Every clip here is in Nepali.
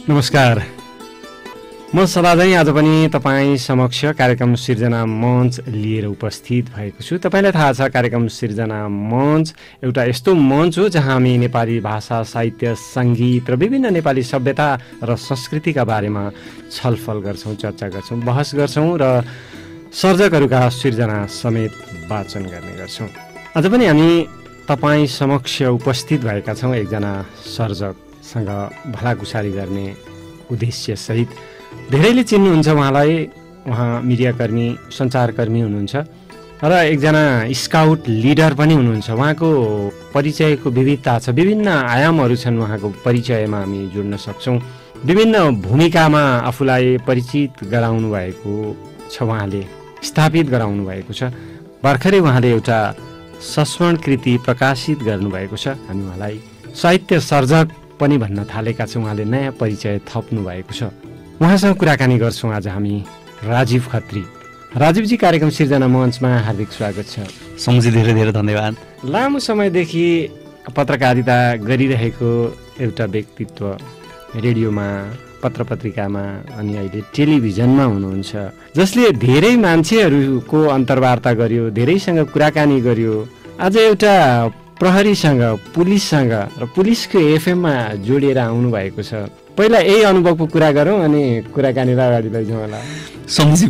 नमस्कार, म सदाझै आज पनि तपाईँ समक्ष कार्यक्रम सिर्जना मञ्च लिएर उपस्थित भएको छु। तपाईँलाई थाहा छ कार्यक्रम सिर्जना मञ्च एउटा यस्तो मञ्च हो जहाँ हामी नेपाली भाषा, साहित्य, सङ्गीत र विभिन्न नेपाली सभ्यता र संस्कृतिका बारेमा छलफल गर्छौँ, चर्चा गर्छौँ, बहस गर्छौँ र सर्जकहरूका सिर्जना समेत वाचन गर्ने गर्छौँ। आज पनि हामी तपाईँ समक्ष उपस्थित भएका छौँ एकजना सर्जकसँग भलाकुसारी गर्ने उद्देश्यसहित। धेरैले चिन्नुहुन्छ उहाँलाई, उहाँ मिडियाकर्मी, सञ्चारकर्मी हुनुहुन्छ र एकजना स्काउट लिडर पनि हुनुहुन्छ। उहाँको परिचयको विविधता छ, विभिन्न आयामहरू छन् उहाँको परिचयमा हामी जोड्न सक्छौँ। विभिन्न भूमिकामा आफूलाई परिचित गराउनु भएको छ, उहाँले स्थापित गराउनु भएको छ। भर्खरै उहाँले एउटा संस्मरण कृति प्रकाशित गर्नुभएको छ। हामी उहाँलाई साहित्य सर्जक पनि भन्न थालेका छौँ। उहाँले नयाँ परिचय थप्नु भएको छ। उहाँसँग कुराकानी गर्छौँ आज हामी। राजीव खत्री। राजीवजी, कार्यक्रम सिर्जना मञ्चमा हार्दिक स्वागत छ। समझी धेरै धेरै धन्यवाद। लामो समयदेखि पत्रकारिता गरिरहेको एउटा व्यक्तित्व, रेडियोमा, पत्रपत्रिकामा अनि अहिले टेलिभिजनमा हुनुहुन्छ, जसले धेरै मान्छेहरूको अन्तर्वार्ता गर्यो, धेरैसँग कुराकानी गर्यो। आज एउटा प्रहरीसँग, पुलिससँग र पुलिसको एफएममा जोडिएर आउनु भएको छ। पहिला यही अनुभवको कुरा गरौँ अनि कुराकानीलाई अगाडि लैजाउँ होला। समझी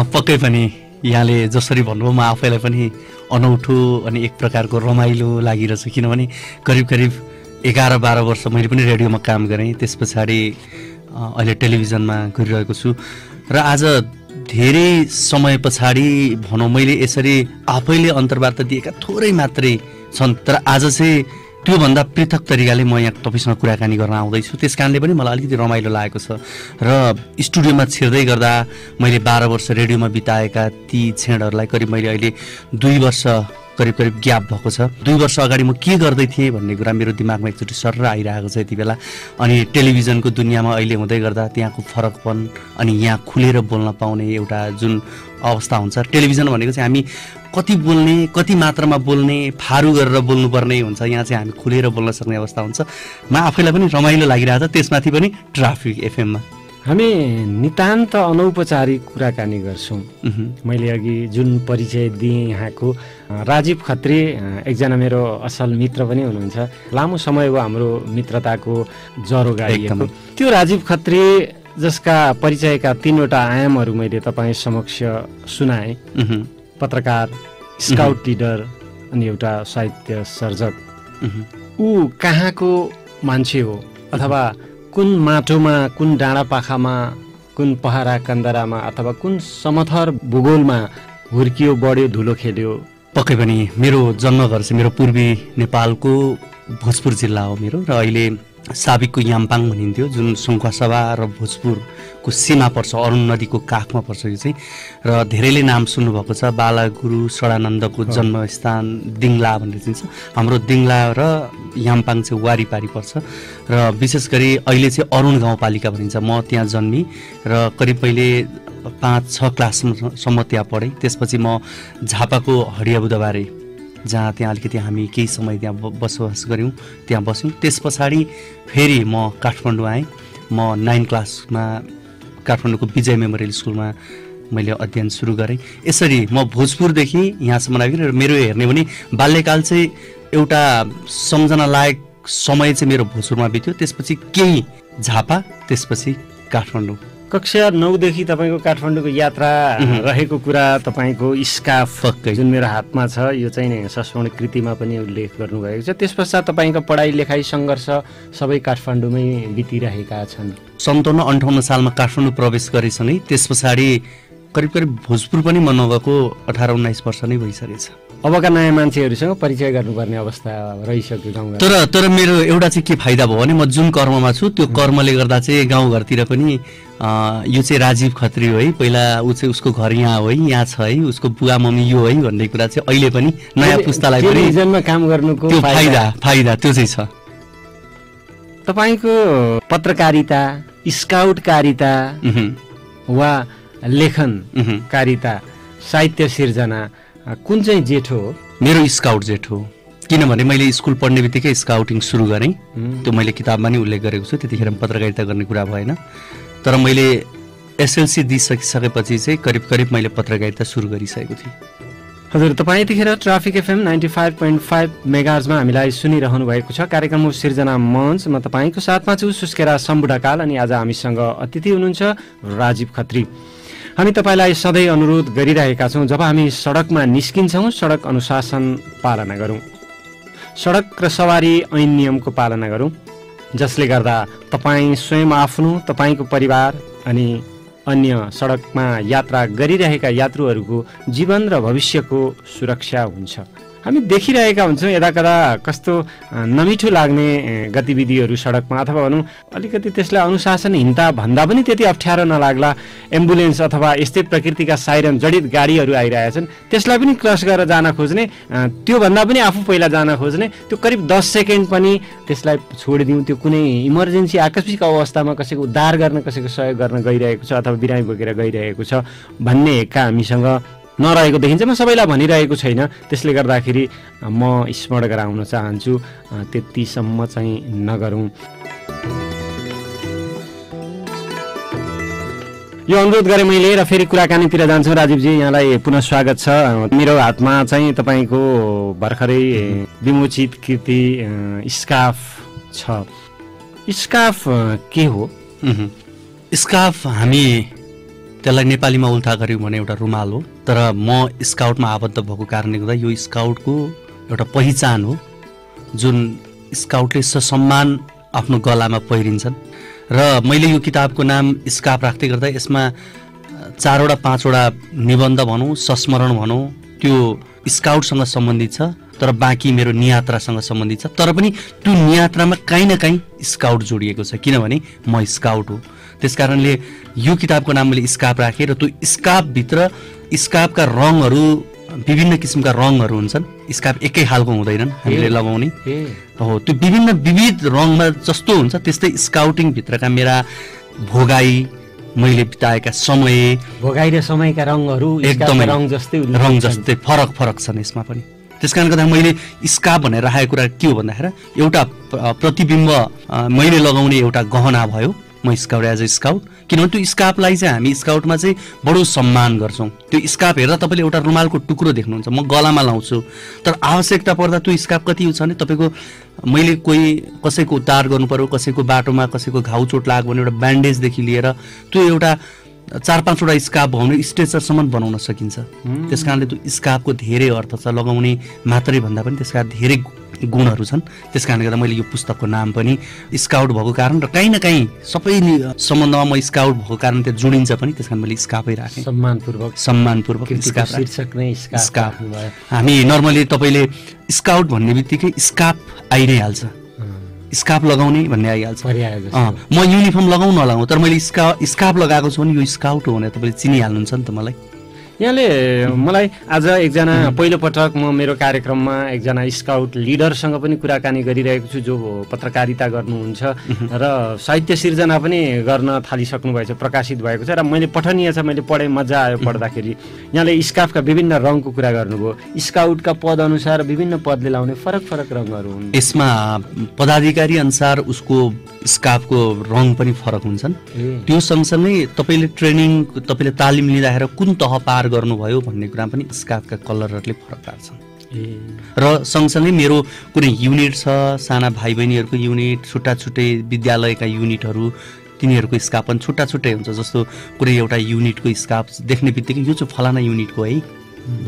पक्कै पनि यहाँले जसरी भन्नुभयो म आफैलाई पनि अनौठो अनि एक प्रकारको रमाइलो लागिरहेछ। किनभने करिब करिब 11-12 वर्ष मैले पनि रेडियोमा काम गरेँ, त्यस पछाडि अहिले टेलिभिजनमा गरिरहेको छु र आज धेरै समय पछाडि भनौँ मैले यसरी आफैले अन्तर्वार्ता दिएका थोरै मात्रै छन्, तर आज चाहिँ त्योभन्दा पृथक तरिकाले म यहाँ तपाईँसँग कुराकानी गर्न आउँदैछु। त्यस कारणले पनि मलाई अलिकति रमाइलो लागेको छ र स्टुडियोमा छिर्दै गर्दा मैले 12 वर्ष रेडियोमा बिताएका ती क्षणहरूलाई करिब मैले अहिले 2 वर्ष करिब ग्याप भएको छ। 2 वर्ष अगाडि म के गर्दै थिएँ भन्ने कुरा मेरो दिमागमा एकचोटि सर आइरहेको छ यति बेला। अनि टेलिभिजनको दुनियाँमा अहिले हुँदै गर्दा त्यहाँको फरकपन अनि यहाँ खुलेर बोल्न पाउने एउटा जुन अवस्था हुन्छ। टेलिभिजन भनेको चाहिँ हामी कति बोल्ने, कति मात्रामा बोल्ने, फारू गरेर बोल्नुपर्ने हुन्छ। यहाँ चाहिँ हामी खुलेर बोल्न सक्ने अवस्था हुन्छ। म आफैलाई पनि रमाइलो लागिरहेको छ, त्यसमाथि पनि ट्राफिक एफएममा हामी नितान्त अनौपचारिक कुराकानी गर्छौँ। मैले अघि जुन परिचय दिएँ यहाँको, राजीव खत्री एकजना मेरो असल मित्र पनि हुनुहुन्छ। लामो समय हो हाम्रो मित्रताको जरो गाडिएको। त्यो राजीव खत्री जसका परिचयका 3वटा आयामहरू मैले तपाईँ समक्ष सुनाएँ, पत्रकार, स्काउट लिडर अनि एउटा साहित्य सर्जक। ऊ कहाँको मान्छे हो अथवा कुन माटोमा, कुन डाँडा पाखामा, कुन पहरा कन्दरामा अथवा कुन समथर भूगोलमा हुर्कियो, बढ्यो, धुलो खेल्यो? पक्कै पनि मेरो जन्मघर चाहिँ मेरो पूर्वी नेपालको भोजपुर जिल्ला हो मेरो, र अहिले साबिकको याम्पाङ भनिन्थ्यो, जुन सङ्खुवासभा र भोजपुरको सीमा पर्छ, अरुण नदीको काखमा पर्छ यो चाहिँ। र धेरैले नाम सुन्नुभएको छ, बालागुरु षडानन्दको जन्मस्थान दिङला भनेर चिन्छ। हाम्रो दिङला र याम्पाङ चाहिँ वारिपारी पर्छ र विशेष गरी अहिले चाहिँ अरुण गाउँपालिका भनिन्छ। म त्यहाँ जन्मी र करिब मैले 5-6 क्लाससम्म त्यहाँ पढेँ। त्यसपछि म झापाको हडिया बुधबारे, जहाँ त्यहाँ अलिकति हामी केही समय त्यहाँ बसोबास गऱ्यौँ, त्यहाँ बस्यौँ। त्यस पछाडि फेरि म काठमाडौँ आएँ। म 9 क्लासमा काठमाडौँको विजय मेमोरियल स्कुलमा मैले अध्ययन सुरु गरेँ। यसरी म भोजपुरदेखि यहाँसम्म आइगएँ र मेरो हेर्ने भने बाल्यकाल चाहिँ एउटा सम्झना लायक समय चाहिँ मेरो भोजपुरमा बित्यो। त्यसपछि केही झापा, त्यसपछि काठमाडौँ। कक्षा 9 देखि तपाईँको काठमाडौँको यात्रा रहेको कुरा तपाईँको स्काफ जुन मेरो हातमा छ, यो चाहिँ नि संस्मरण कृतिमा पनि उल्लेख गर्नुभएको छ। त्यस पश्चात तपाईँको पढाइ लेखाइ सङ्घर्ष सबै काठमाडौँमै बितिरहेका छन्। 57-58 सालमा काठमाडौँ प्रवेश गरेसँगै त्यस पछाडि करिब भोजपुर पनि म नगएको 18-19 वर्ष नै भइसकेछ। अबका नयाँ मान्छेहरूसँग परिचय गर्नुपर्ने अवस्था रहिसक्यो गाउँघर। तर मेरो एउटा चाहिँ के फाइदा भयो भने म जुन कर्ममा छु त्यो कर्मले गर्दा चाहिँ गाउँघरतिर पनि यो चाहिँ राजीव खत्री हो है, पहिला ऊ चाहिँ उसको घर यहाँ हो है, यहाँ छ है, उसको बुवा मम्मी यो है भन्ने कुरा चाहिँ अहिले पनि नयाँ पुस्तालाई पनि टेलिभिजनमा काम गर्नुको फाइदा त्यो चाहिँ छ। तपाईँको पत्रकारिता, स्काउटकारिता वा लेखनकारिता, साहित्य सिर्जना कुन चाहिँ जेठो हो? मेरो स्काउट जेठो। किनभने मैले स्कुल पढ्ने बित्तिकै स्काउटिङ सुरु गरेँ। त्यो मैले किताबमा नि उल्लेख गरेको छु। त्यतिखेर पत्रकारिता गर्ने कुरा भएन, तर मैले एसएलसी दिइसकेपछि चाहिँ करिब मैले पत्रकारिता सुरु गरिसकेको थिएँ। हजुर, तपाईँ यतिखेर ट्राफिक एफएम 95.5 मेगाहर्जमा हामीलाई सुनिरहनु भएको छ। कार्यक्रम हो सिर्जना मञ्च। म तपाईँको साथमा छु सुस्केरा सम्बुढाकाल, अनि आज हामीसँग अतिथि हुनुहुन्छ राजीव खत्री। हामी तपाईँलाई सधैँ अनुरोध गरिरहेका छौँ, जब हामी सडकमा निस्किन्छौँ सडक अनुशासन पालना गरौँ, सडक र सवारी ऐन नियमको पालना गरौँ, जसले गर्दा तपाईँ स्वयं आफ्नो, तपाईँको परिवार अनि अन्य सडकमा यात्रा गरिरहेका यात्रुहरूको जीवन र भविष्यको सुरक्षा हुन्छ। हामी देखिरहेका हुन्छौँ यदाकदा कस्तो नमिठो लाग्ने गतिविधिहरू सडकमा, अथवा भनौँ अलिकति त्यसलाई अनुशासनहीनता भन्दा पनि त्यति अप्ठ्यारो नलाग्ला। एम्बुलेन्स अथवा यस्तै प्रकृतिका साइरन जडित गाडीहरू आइरहेछन्, त्यसलाई पनि क्रस गरेर जान खोज्ने, त्योभन्दा पनि आफू पहिला जान खोज्ने, त्यो करिब 10 सेकेन्ड पनि त्यसलाई छोडिदिउँ। त्यो कुनै इमर्जेन्सी आकस्मिक अवस्थामा कसैको उद्धार गर्न, कसैको सहयोग गर्न गइरहेको छ अथवा बिरामी बोकेर गइरहेको छ भन्ने हेक्का हामीसँग नरहेको देखिन्छ। म सबैलाई भनिरहेको छैन, त्यसले गर्दाखेरि म स्मरण गराउन चाहन्छु, त्यतिसम्म चाहिँ नगरौँ। यो अनुरोध गरेँ मैले र फेरि कुराकानीतिर जान्छौँ। राजीवजी, यहाँलाई पुनः स्वागत छ। मेरो हातमा चाहिँ तपाईँको भर्खरै विमोचित कृति स्कार्फ छ। स्कार्फ के हो? स्कार्फ हामी त्यसलाई नेपालीमा उल्था गऱ्यौँ भने एउटा रुमाल हो, तर म स्काउटमा आबद्ध भएको कारणले गर्दा यो स्काउटको एउटा पहिचान हो, जुन स्काउटले ससम्मान आफ्नो गलामा पहिरिन्छन्। र मैले यो किताबको नाम स्कार्फ राख्दै गर्दा यसमा 4वटा 5वटा निबन्ध भनौँ, संस्मरण भनौँ, त्यो स्काउटसँग सम्बन्धित छ, तर बाँकी मेरो नियात्रासँग सम्बन्धित छ। तर पनि त्यो नियात्रामा काहीँ न काहीँ स्काउट जोडिएको छ, किनभने म स्काउट हो। त्यस कारणले यो किताबको नाम मैले स्कार्फ राखेँ। र त्यो स्कार्फभित्र स्कार्फका रङहरू, विभिन्न किसिमका रङहरू हुन्छन्। स्कार्फ एकै खालको हुँदैनन् हामीले लगाउने, हो त्यो विविध रङमा जस्तो हुन्छ त्यस्तै स्काउटिङभित्रका मेरा भोगाई, मैले बिताएका समय, भोगाई र समयका रङहरू एकदमै रङ जस्तै फरक छन् यसमा पनि। त्यस कारणले गर्दा मैले स्कार्फ भनेर राखेको कुरा के हो भन्दाखेरि एउटा प्रतिबिम्ब मैले लगाउने एउटा गहना भयो म स्काउट एज अ स्काउट। किनभने त्यो स्कार्फलाई चाहिँ हामी स्काउटमा चाहिँ बडो सम्मान गर्छौँ। त्यो स्कार्फ हेर्दा तपाईँले एउटा रुमालको टुक्रो देख्नुहुन्छ, म गलामा लाउँछु, तर आवश्यकता पर्दा त्यो स्कार्फ कति छ भने तपाईँको मैले कसैको उद्धार गर्नु पर्यो, कसैको बाटोमा कसैको घाउ चोट लाग्यो भने एउटा ब्यान्डेजदेखि लिएर त्यो एउटा 4-5वटा स्कार्फ बनाउने स्ट्रेचरसम्म बनाउन सकिन्छ। त्यस कारणले त्यो स्कार्फको धेरै अर्थ छ, लगाउने मात्रै भन्दा पनि त्यसका धेरै गुणहरू छन्। त्यस कारणले गर्दा मैले यो पुस्तकको नाम पनि स्काउट भएको कारण र काहीँ न काहीँ सबै सम्बन्धमा म स्काउट भएको कारण त्यो जुडिन्छ पनि, त्यस कारण मैले स्कार्फै राखेँ। सम्मानपूर्वक शीर्षक नै स्कार्फ। हामी नर्मली तपाईँले स्काउट भन्ने बित्तिकै स्कार्फ आइ नै हाल्छ, स्कार्फ लगाउने भन्ने आइहाल्छ। म युनिफर्म लगाउँ नलागौँ, तर मैले स्कार्फ लगाएको छु भने यो स्काउट हो भनेर तपाईँले चिनिहाल्नुहुन्छ नि त मलाई। यहाँले मलाई आज एकजना पहिलोपटक म मेरो कार्यक्रममा एकजना स्काउट लिडरसँग पनि कुराकानी गरिरहेको छु, जो पत्रकारिता गर्नुहुन्छ र साहित्य सिर्जना पनि गर्न थालिसक्नु भएछ, प्रकाशित भएको छ र मैले पठनीय छ, मैले पढेँ, मजा आयो पढ्दाखेरि। यहाँले स्कार्फका विभिन्न रङको कुरा गर्नुभयो, स्काउटका पद अनुसार विभिन्न पदले लाउने फरक रङहरू हुन्। यसमा पदाधिकारी अनुसार उसको स्कार्फको रङ पनि फरक हुन्छन्। त्यो सँगसँगै तपाईँले तालिम लिँदाखेरि कुन तह पार गर्नुभयो भन्ने कुरा पनि स्कार्फका कलरहरूले फरक पार्छन्। र सँगसँगै मेरो कुनै युनिट छ, साना भाइ बहिनीहरूको युनिट, छुट्टै विद्यालयका युनिटहरू, तिनीहरूको स्कार्फ पनि छुट्टै हुन्छ। जस्तो कुनै एउटा युनिटको स्कार्फ देख्ने बित्तिकै यो चाहिँ फलाना युनिटको है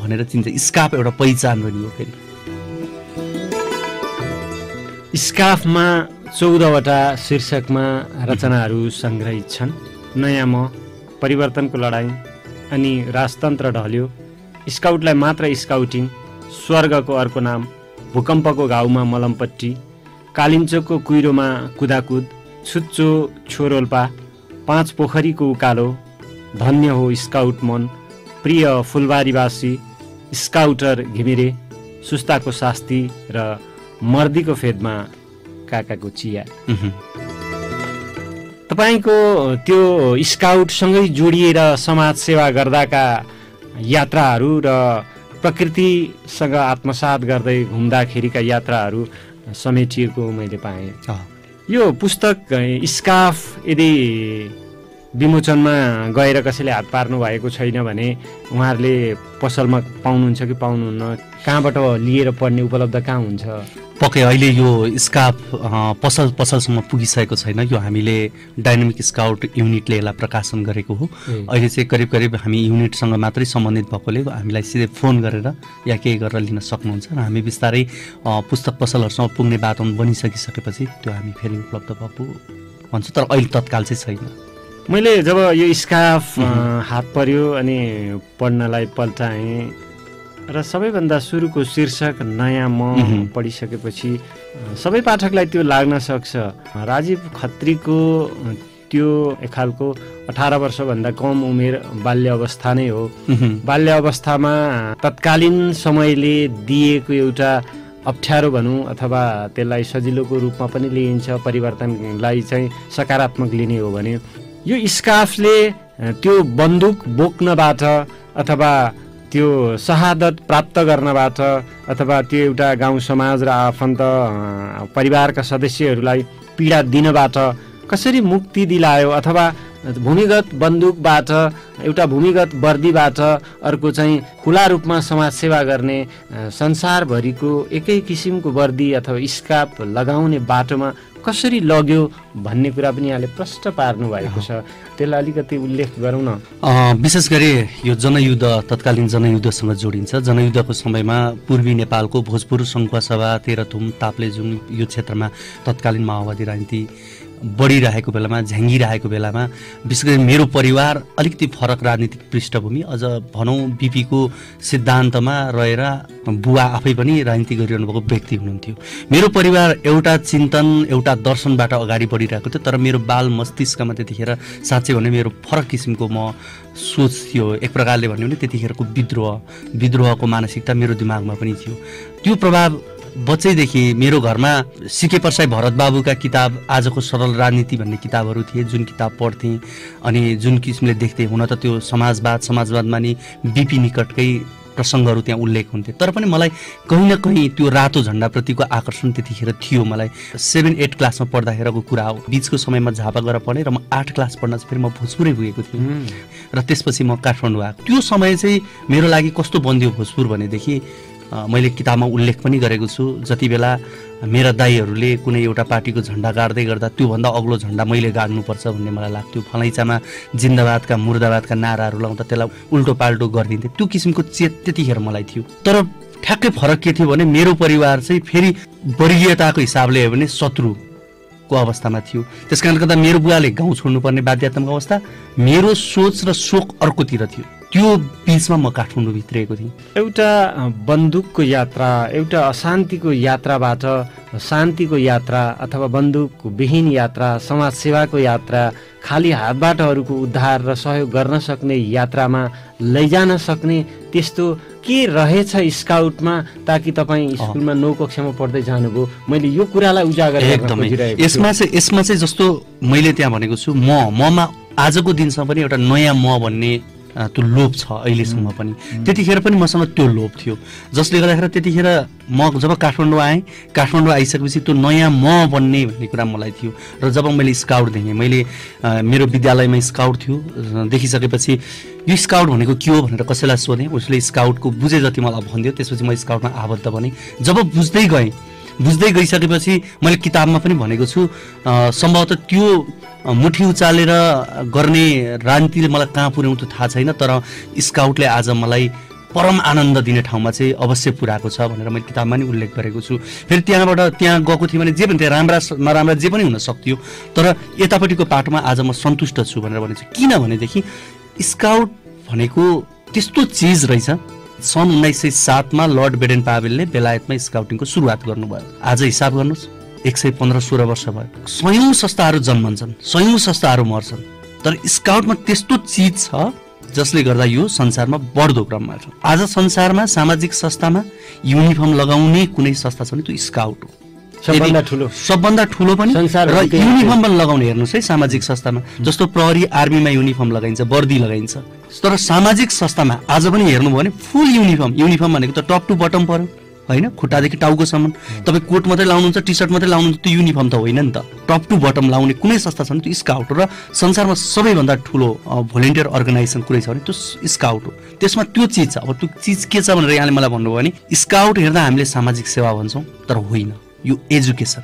भनेर चिन्छ। स्कार्फ एउटा पहिचान पनि हो। फेरि स्कार्फमा 14वटा शीर्षकमा रचनाहरू सङ्ग्रहित छन्। नयाँ म, परिवर्तनको लडाईँ, अनि राजतन्त्र ढल्यो, स्काउटलाई मात्र स्काउटिङ, स्वर्गको अर्को नाम, भूकम्पको घाउमा मलमपट्टी, कालिम्चोकको कुहिरोमा कुदाकुद, छुच्चो छोरोल्पा, 5 पोखरीको उकालो, धन्य हो स्काउट मन, प्रिय फुलबारीवासी, स्काउटर घिमिरे, सुस्ताको शास्ति र मर्दीको फेदमा काकाको चिया। तपाईँको त्यो स्काउटसँगै जोडिएर समाज सेवा गर्दाका यात्राहरू र प्रकृतिसँग आत्मसात गर्दै घुम्दाखेरिका यात्राहरू समेटिएको मैले पाएँ। यो पुस्तक स्काफ यदि विमोचनमा गएर कसैले हात पार्नु भएको छैन भने उहाँहरूले पसलमा पाउनुहुन्छ कि पाउनुहुन्न, कहाँबाट लिएर पढ्ने उपलब्ध कहाँ हुन्छ? पक्कै अहिले यो स्काफ पसलसम्म पुगिसकेको छैन। यो हामीले डाइनामिक स्काउट युनिटले यसलाई प्रकाशन गरेको हो। अहिले चाहिँ करिब करिब हामी युनिटसँग मात्रै सम्बन्धित भएकोले हामीलाई सिधै फोन गरेर या केही गरेर लिन सक्नुहुन्छ र हामी बिस्तारै पुस्तक पसलहरूसँग पुग्ने बाटोमा बनिसकिसकेपछि त्यो हामी फेरि उपलब्ध भएको भन्छु, तर अहिले तत्काल चाहिँ छैन। मैले जब यो स्काफ हात पर्यो अनि पढ्नलाई पल्टाएँ र सबैभन्दा सुरुको शीर्षक नयाँ म पढिसकेपछि सबै पाठकलाई त्यो लाग्न सक्छ। राजीव खत्रीको त्यो एक खालको 18 वर्षभन्दा कम उमेर बाल्य अवस्था नै हो। बाल्य अवस्थामा तत्कालीन समयले दिएको एउटा अप्ठ्यारो भनौँ अथवा त्यसलाई सजिलोको रूपमा पनि लिइन्छ, परिवर्तनलाई चाहिँ सकारात्मक लिने हो भने यो स्काफले त्यो बन्दुक बोक्नबाट अथवा त्यो शहादत प्राप्त गर्नबाट अथवा त्यो एउटा गाउँ समाज र आफन्त परिवारका सदस्यहरूलाई पीडा दिनबाट कसरी मुक्ति दिलायो, अथवा भूमिगत बन्दुकबाट एउटा भूमिगत वर्दीबाट अर्को चाहिँ खुला रूपमा समाजसेवा गर्ने संसारभरिको एकै किसिमको वर्दी अथवा स्काफ लगाउने बाटोमा कसरी लग्यो भन्ने कुरा पनि यहाँले प्रष्ट पार्नु भएको छ। त्यसलाई अलिकति उल्लेख गरौँ न। विशेष गरी यो जनयुद्ध तत्कालीन जनयुद्धसँग जोडिन्छ। जनयुद्धको समयमा पूर्वी नेपालको भोजपुर सङ्खुवासभा तेह्रथुम ताप्लेजुङ यो क्षेत्रमा तत्कालीन माओवादी राजनीति बढिरहेको बेलामा, झ्याङ्गिरहेको बेलामा विशेष गरी मेरो परिवार अलिकति फरक राजनीतिक पृष्ठभूमि, अझ भनौँ बिपीको सिद्धान्तमा रहेर बुवा आफै पनि राजनीति गरिरहनु भएको व्यक्ति हुनुहुन्थ्यो। मेरो परिवार एउटा चिन्तन एउटा दर्शनबाट अगाडि बढिरहेको थियो, तर मेरो बाल मस्तिष्कमा त्यतिखेर साँच्चै भने मेरो फरक किसिमको म सोच थियो। एक प्रकारले भन्यो भने त्यतिखेरको विद्रोहको मानसिकता मेरो दिमागमा पनि थियो। त्यो प्रभाव बच्चैदेखि मेरो घरमा सिके परसाई भरत बाबुका किताब आजको सरल राजनीति भन्ने किताबहरू थिए, जुन किताब पढ्थेँ अनि जुन किसिमले देख्थेँ। हुन त त्यो समाजवादमा नि बिपी निकटकै प्रसङ्गहरू त्यहाँ उल्लेख हुन्थे, तर पनि मलाई कहीँ न कहीँ त्यो रातो झन्डाप्रतिको आकर्षण त्यतिखेर थियो। मलाई 7-8 क्लासमा पढ्दाखेरको कुरा हो। बिचको समयमा झापा गएर पढेँ र म 8 क्लास पढ्न चाहिँ फेरि म भोजपुरै पुगेको थिएँ र त्यसपछि म काठमाडौँ आएको। त्यो समय चाहिँ मेरो लागि कस्तो बन्दियो भोजपुर भनेदेखि मैले किताबमा उल्लेख पनि गरेको छु, जति बेला मेरा दाईहरूले कुनै एउटा पार्टीको झन्डा गाड्दै गर्दा त्योभन्दा अग्लो झन्डा मैले गाड्नुपर्छ भन्ने मलाई लाग्थ्यो। फलैचामा जिन्दाबादका मुर्दाबादका नाराहरू लाउँदा त्यसलाई उल्टो पाल्टो गरिदिन्थे। त्यो किसिमको चेत त्यतिखेर मलाई थियो। तर ठ्याक्कै फरक के थियो भने मेरो परिवार चाहिँ फेरि वर्गीयताको हिसाबले हो भने शत्रुको अवस्थामा थियो। त्यस कारणले गर्दा मेरो बुवाले गाउँ छोड्नुपर्ने बाध्यात्मक अवस्था, मेरो सोच र सोख अर्कोतिर थियो। त्यो बिचमा म काठमाडौँ भित्रिएको थिएँ। एउटा बन्दुकको यात्रा, एउटा अशान्तिको यात्राबाट शान्तिको यात्रा अथवा बन्दुक विहीन यात्रा, समाजसेवाको यात्रा, खाली हातबाट अरूको उद्धार र सहयोग गर्न सक्ने यात्रामा लैजान सक्ने त्यस्तो के रहेछ स्काउटमा, ताकि तपाईँ स्कुलमा 9 कक्षामा पढ्दै जानुभयो। मैले यो कुरालाई उजागर गर्न खोजिरहेको छु। यसमा चाहिँ जस्तो मैले त्यहाँ भनेको छु, ममा आजको दिनसम्म पनि एउटा नयाँ म भन्ने त्यो लोभ छ अहिलेसम्म पनि। त्यतिखेर पनि मसँग त्यो लोभ थियो, जसले गर्दाखेरि त्यतिखेर म जब काठमाडौँ आएँ, काठमाडौँ आइसकेपछि त्यो नयाँ म बन्ने भन्ने कुरा मलाई थियो। र जब मैले स्काउट देखेँ, मैले मेरो विद्यालयमा स्काउट थियो, देखिसकेपछि यो स्काउट भनेको के हो भनेर कसैलाई सोधेँ, उसले स्काउटको बुझे जति मलाई भनिदियो। त्यसपछि म स्काउटमा आबद्ध बनेँ। जब बुझ्दै गइसकेपछि मैले किताबमा पनि भनेको छु, सम्भवतः त्यो मुठी उचालेर गर्ने राजनीतिले मलाई कहाँ पुर्याउँथ्यो थाहा छैन, तर स्काउटले आज मलाई परम आनन्द दिने ठाउँमा चाहिँ अवश्य पुर्याएको छ भनेर मैले किताबमा नि उल्लेख गरेको छु। फेरि त्यहाँ गएको थिएँ भने जे पनि थियो, राम्रा नराम्रा जे पनि हुन सक्थ्यो, तर यतापट्टिको पाटोमा आज म सन्तुष्ट छु भनेर भनेको छु। किनभनेदेखि स्काउट भनेको त्यस्तो चिज रहेछ। सन् 1907 लर्ड बेडेन पावेलले बेलायतमा स्काउटिङको सुरुवात गर्नुभयो। आज हिसाब गर्नुहोस्, 115-16 वर्ष भयो। सयौं संस्थाहरू जन्मन्छन्, सयौं संस्थाहरू मर्छन्, तर स्काउटमा त्यस्तो चिज छ जसले गर्दा यो संसारमा बढ्दो क्रममा छ। आज संसारमा सामाजिक संस्थामा युनिफर्म लगाउने कुनै संस्था छ भने त्यो स्काउट हो। सबभन्दा ठुलो पनि र युनिफर्म पनि लगाउने हेर्नुहोस् है सामाजिक संस्थामा जस्तो प्रहरी आर्मीमा युनिफर्म लगाइन्छ वर्दी लगाइन्छ तर सामाजिक संस्थामा आज पनि हेर्नुभयो भने फुल युनिफर्म भनेको त टप टु बटम पर्यो होइन खुट्टादेखि टाउकोसम्म तपाईँ कोट मात्रै लाउनुहुन्छ टी सर्ट मात्रै लाउनुहुन्छ त्यो युनिफर्म त होइन नि त टप टु बटम लाउने कुनै संस्था छ भने त्यो स्काउट हो र संसारमा सबैभन्दा ठुलो भोलिन्टियर अर्गनाइजेसन कुनै छ भने त्यो स्काउट हो त्यसमा त्यो चिज छ अब त्यो चिज के छ भनेर यहाँले मलाई भन्नुभयो भने स्काउट हेर्दा हामीले सामाजिक सेवा भन्छौँ तर होइन यो एजुकेसन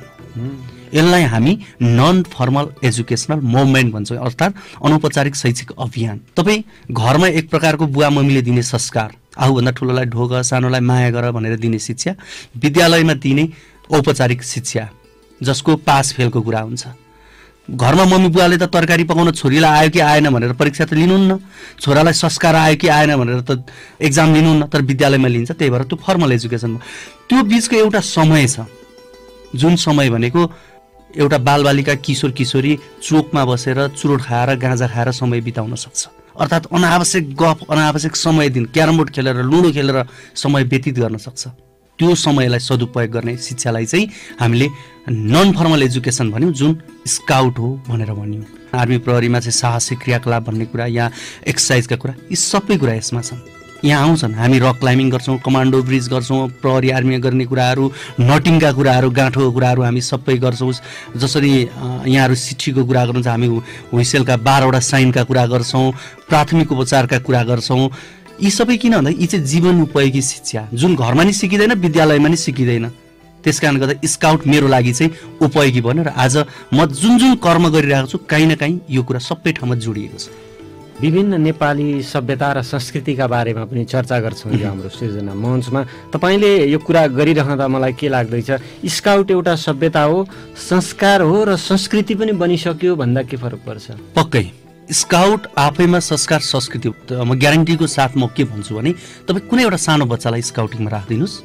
यसलाई हामी नन फर्मल एजुकेसनल मुभमेन्ट भन्छौँ अर्थात् अनौपचारिक शैक्षिक अभियान तपाईँ घरमा एक प्रकारको बुवा मम्मीले दिने संस्कार आफूभन्दा ठुलोलाई ढोग सानोलाई माया गर भनेर दिने शिक्षा विद्यालयमा दिने औपचारिक शिक्षा जसको पास फेलको कुरा हुन्छ घरमा मम्मी बुवाले त तरकारी पकाउन छोरीलाई आयो कि आएन भनेर परीक्षा त लिनुहुन्न छोरालाई संस्कार आयो कि आएन भनेर त एक्जाम लिनुहुन्न तर विद्यालयमा लिन्छ त्यही भएर त्यो फर्मल एजुकेसन त्यो बिचको एउटा समय छ जुन समय भनेको एउटा बालबालिका किशोर किशोरी चोकमा बसेर चुरोट खाएर गाँजा खाएर समय बिताउन सक्छ अर्थात् अनावश्यक गफ अनावश्यक समय दिन क्यारम बोर्ड खेलेर लुडो खेलेर समय व्यतीत गर्न सक्छ त्यो समयलाई सदुपयोग गर्ने शिक्षालाई चाहिँ हामीले नन फर्मल एजुकेसन भन्यौँ जुन स्काउट हो भनेर भन्यौँ आर्मी प्रहरीमा चाहिँ साहसिक क्रियाकलाप भन्ने कुरा यहाँ एक्सर्साइजका कुरा यी सबै कुरा यसमा छन् यहाँ आउँछन् हामी रक क्लाइम्बिङ गर्छौँ कमान्डो ब्रिज गर्छौँ प्रहरी आर्मीमा गर्ने कुराहरू नटिङका कुराहरू गाँठोको कुराहरू हामी सबै गर्छौँ जसरी यहाँहरू सिट्ठीको कुरा गर्नुहुन्छ हामी हुइसेलका 12वटा साइनका कुरा गर्छौँ प्राथमिक उपचारका कुरा गर्छौँ यी सबै किन भन्दा यी चाहिँ जीवन उपयोगी शिक्षा जुन घरमा नि सिकिँदैन विद्यालयमा नि सिकिँदैन त्यस कारण गर्दा स्काउट मेरो लागि चाहिँ उपयोगी भन्यो र आज म जुन जुन कर्म गरिरहेको छु काहीँ न काहीँ यो कुरा सबै ठाउँमा जोडिएको छ विभिन्न नेपाली सभ्यता र संस्कृतिका बारेमा पनि चर्चा गर्छौँ यो हाम्रो सृजना मञ्चमा तपाईँले यो कुरा गरिरहँदा मलाई के लाग्दैछ स्काउट एउटा सभ्यता हो संस्कार हो र संस्कृति पनि बनिसक्यो भन्दा के फरक पर्छ पक्कै स्काउट आफैमा संस्कार संस्कृति म ग्यारेन्टीको साथ म के भन्छु भने तपाईँ कुनै एउटा सानो बच्चालाई स्काउटिङमा राखिदिनुहोस्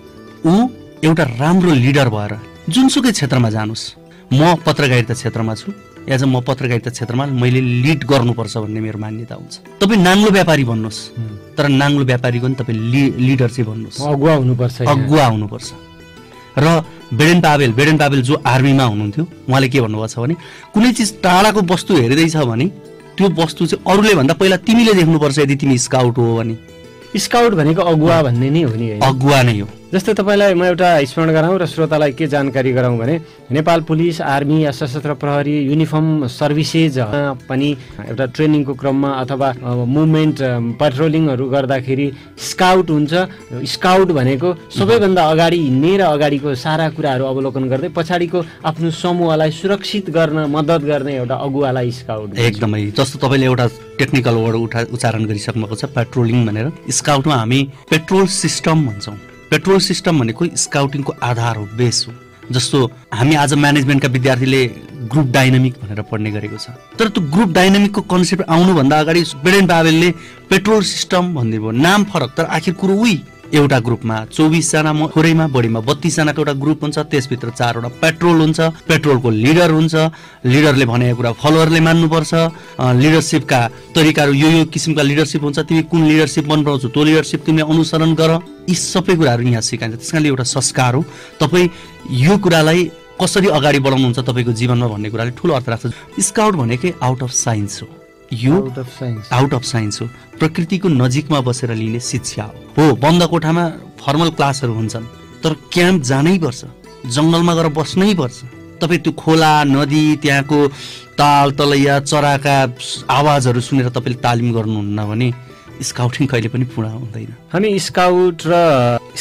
ऊ एउटा राम्रो लिडर भएर जुनसुकै क्षेत्रमा जानुहोस् म पत्रकारिता क्षेत्रमा छु या चाहिँ म पत्रकारिता क्षेत्रमा मैले लिड गर्नुपर्छ भन्ने मेरो मान्यता हुन्छ तपाईँ नाङ्लो व्यापारी भन्नुहोस् तर नाङ्लो व्यापारीको नि तपाईँ लिडर चाहिँ भन्नुहोस् अगुवा हुनुपर्छ र बेडेन पावेल जो आर्मीमा हुनुहुन्थ्यो उहाँले के भन्नुभएको छ भने कुनै चिज टाढाको वस्तु हेर्दैछ भने त्यो वस्तु चाहिँ अरूले भन्दा पहिला तिमीले देख्नुपर्छ यदि तिमी स्काउट हो भने स्काउट भनेको अगुवा भन्ने नै हो नि अगुवा नै हो जस्तै तपाईँलाई म एउटा स्मरण गराउँ र श्रोतालाई के जानकारी गराउँ भने नेपाल पुलिस आर्मी या सशस्त्र प्रहरी युनिफर्म सर्भिसेज पनि एउटा ट्रेनिङको क्रममा अथवा मुभमेन्ट पेट्रोलिङहरू गर्दाखेरि स्काउट हुन्छ स्काउट भनेको सबैभन्दा अगाडि हिँड्ने र अगाडिको सारा कुराहरू अवलोकन गर्दै पछाडिको आफ्नो समूहलाई सुरक्षित गर्न मद्दत गर्ने एउटा अगुवालाई स्काउट एकदमै जस्तो तपाईँले एउटा टेक्निकल वर्ड उच्चारण गरिसक्नु भएको छ पेट्रोलिङ भनेर स्काउटमा हामी पेट्रोल सिस्टम भन्छौँ पेट्रोल सिस्टम भनेको स्काउटिङको आधार हो बेस हो जस्तो हामी आज म्यानेजमेन्टका विद्यार्थीले ग्रुप डाइनामिक भनेर पढ्ने गरेको छ तर त्यो ग्रुप डाइनामिकको कन्सेप्ट आउनुभन्दा अगाडि बेडेन पावेलले पेट्रोल सिस्टम भनिदिनु नाम फरक तर आखिर कुरो उही एउटा ग्रुपमा 24 जना थोरैमा बढीमा 32 जनाको एउटा ग्रुप हुन्छ त्यसभित्र 4वटा पेट्रोल हुन्छ पेट्रोलको लिडर हुन्छ लिडरले भनेको कुरा फलोअरले मान्नुपर्छ लिडरसिपका तरिकाहरू यो किसिमका लिडरसिप हुन्छ तिमी कुन लिडरसिप बनाउँछौ त्यो लिडरसिप तिमीले अनुसरण गर यी सबै कुराहरू यहाँ सिकाइन्छ त्यसकारणले एउटा संस्कार हो तपाईँ यो कुरालाई कसरी अगाडि बढाउनुहुन्छ तपाईँको जीवनमा भन्ने कुराले ठुलो अर्थ राख्छ स्काउट भनेकै आउट अफ साइन्स हो यो आउट अफ साइन्स हो प्रकृतिको नजिकमा बसेर लिने शिक्षा हो बन्द कोठामा फर्मल क्लासहरू हुन्छन् तर क्याम्प जानै पर्छ जङ्गलमा गएर बस्नै पर्छ तपाईँ त्यो खोला नदी त्यहाँको ताल तलैया चराका आवाजहरू सुनेर तपाईँले तालिम गर्नुहुन्न भने स्काउटिङ कहिले पनि पूर्ण हुँदैन हामी स्काउट र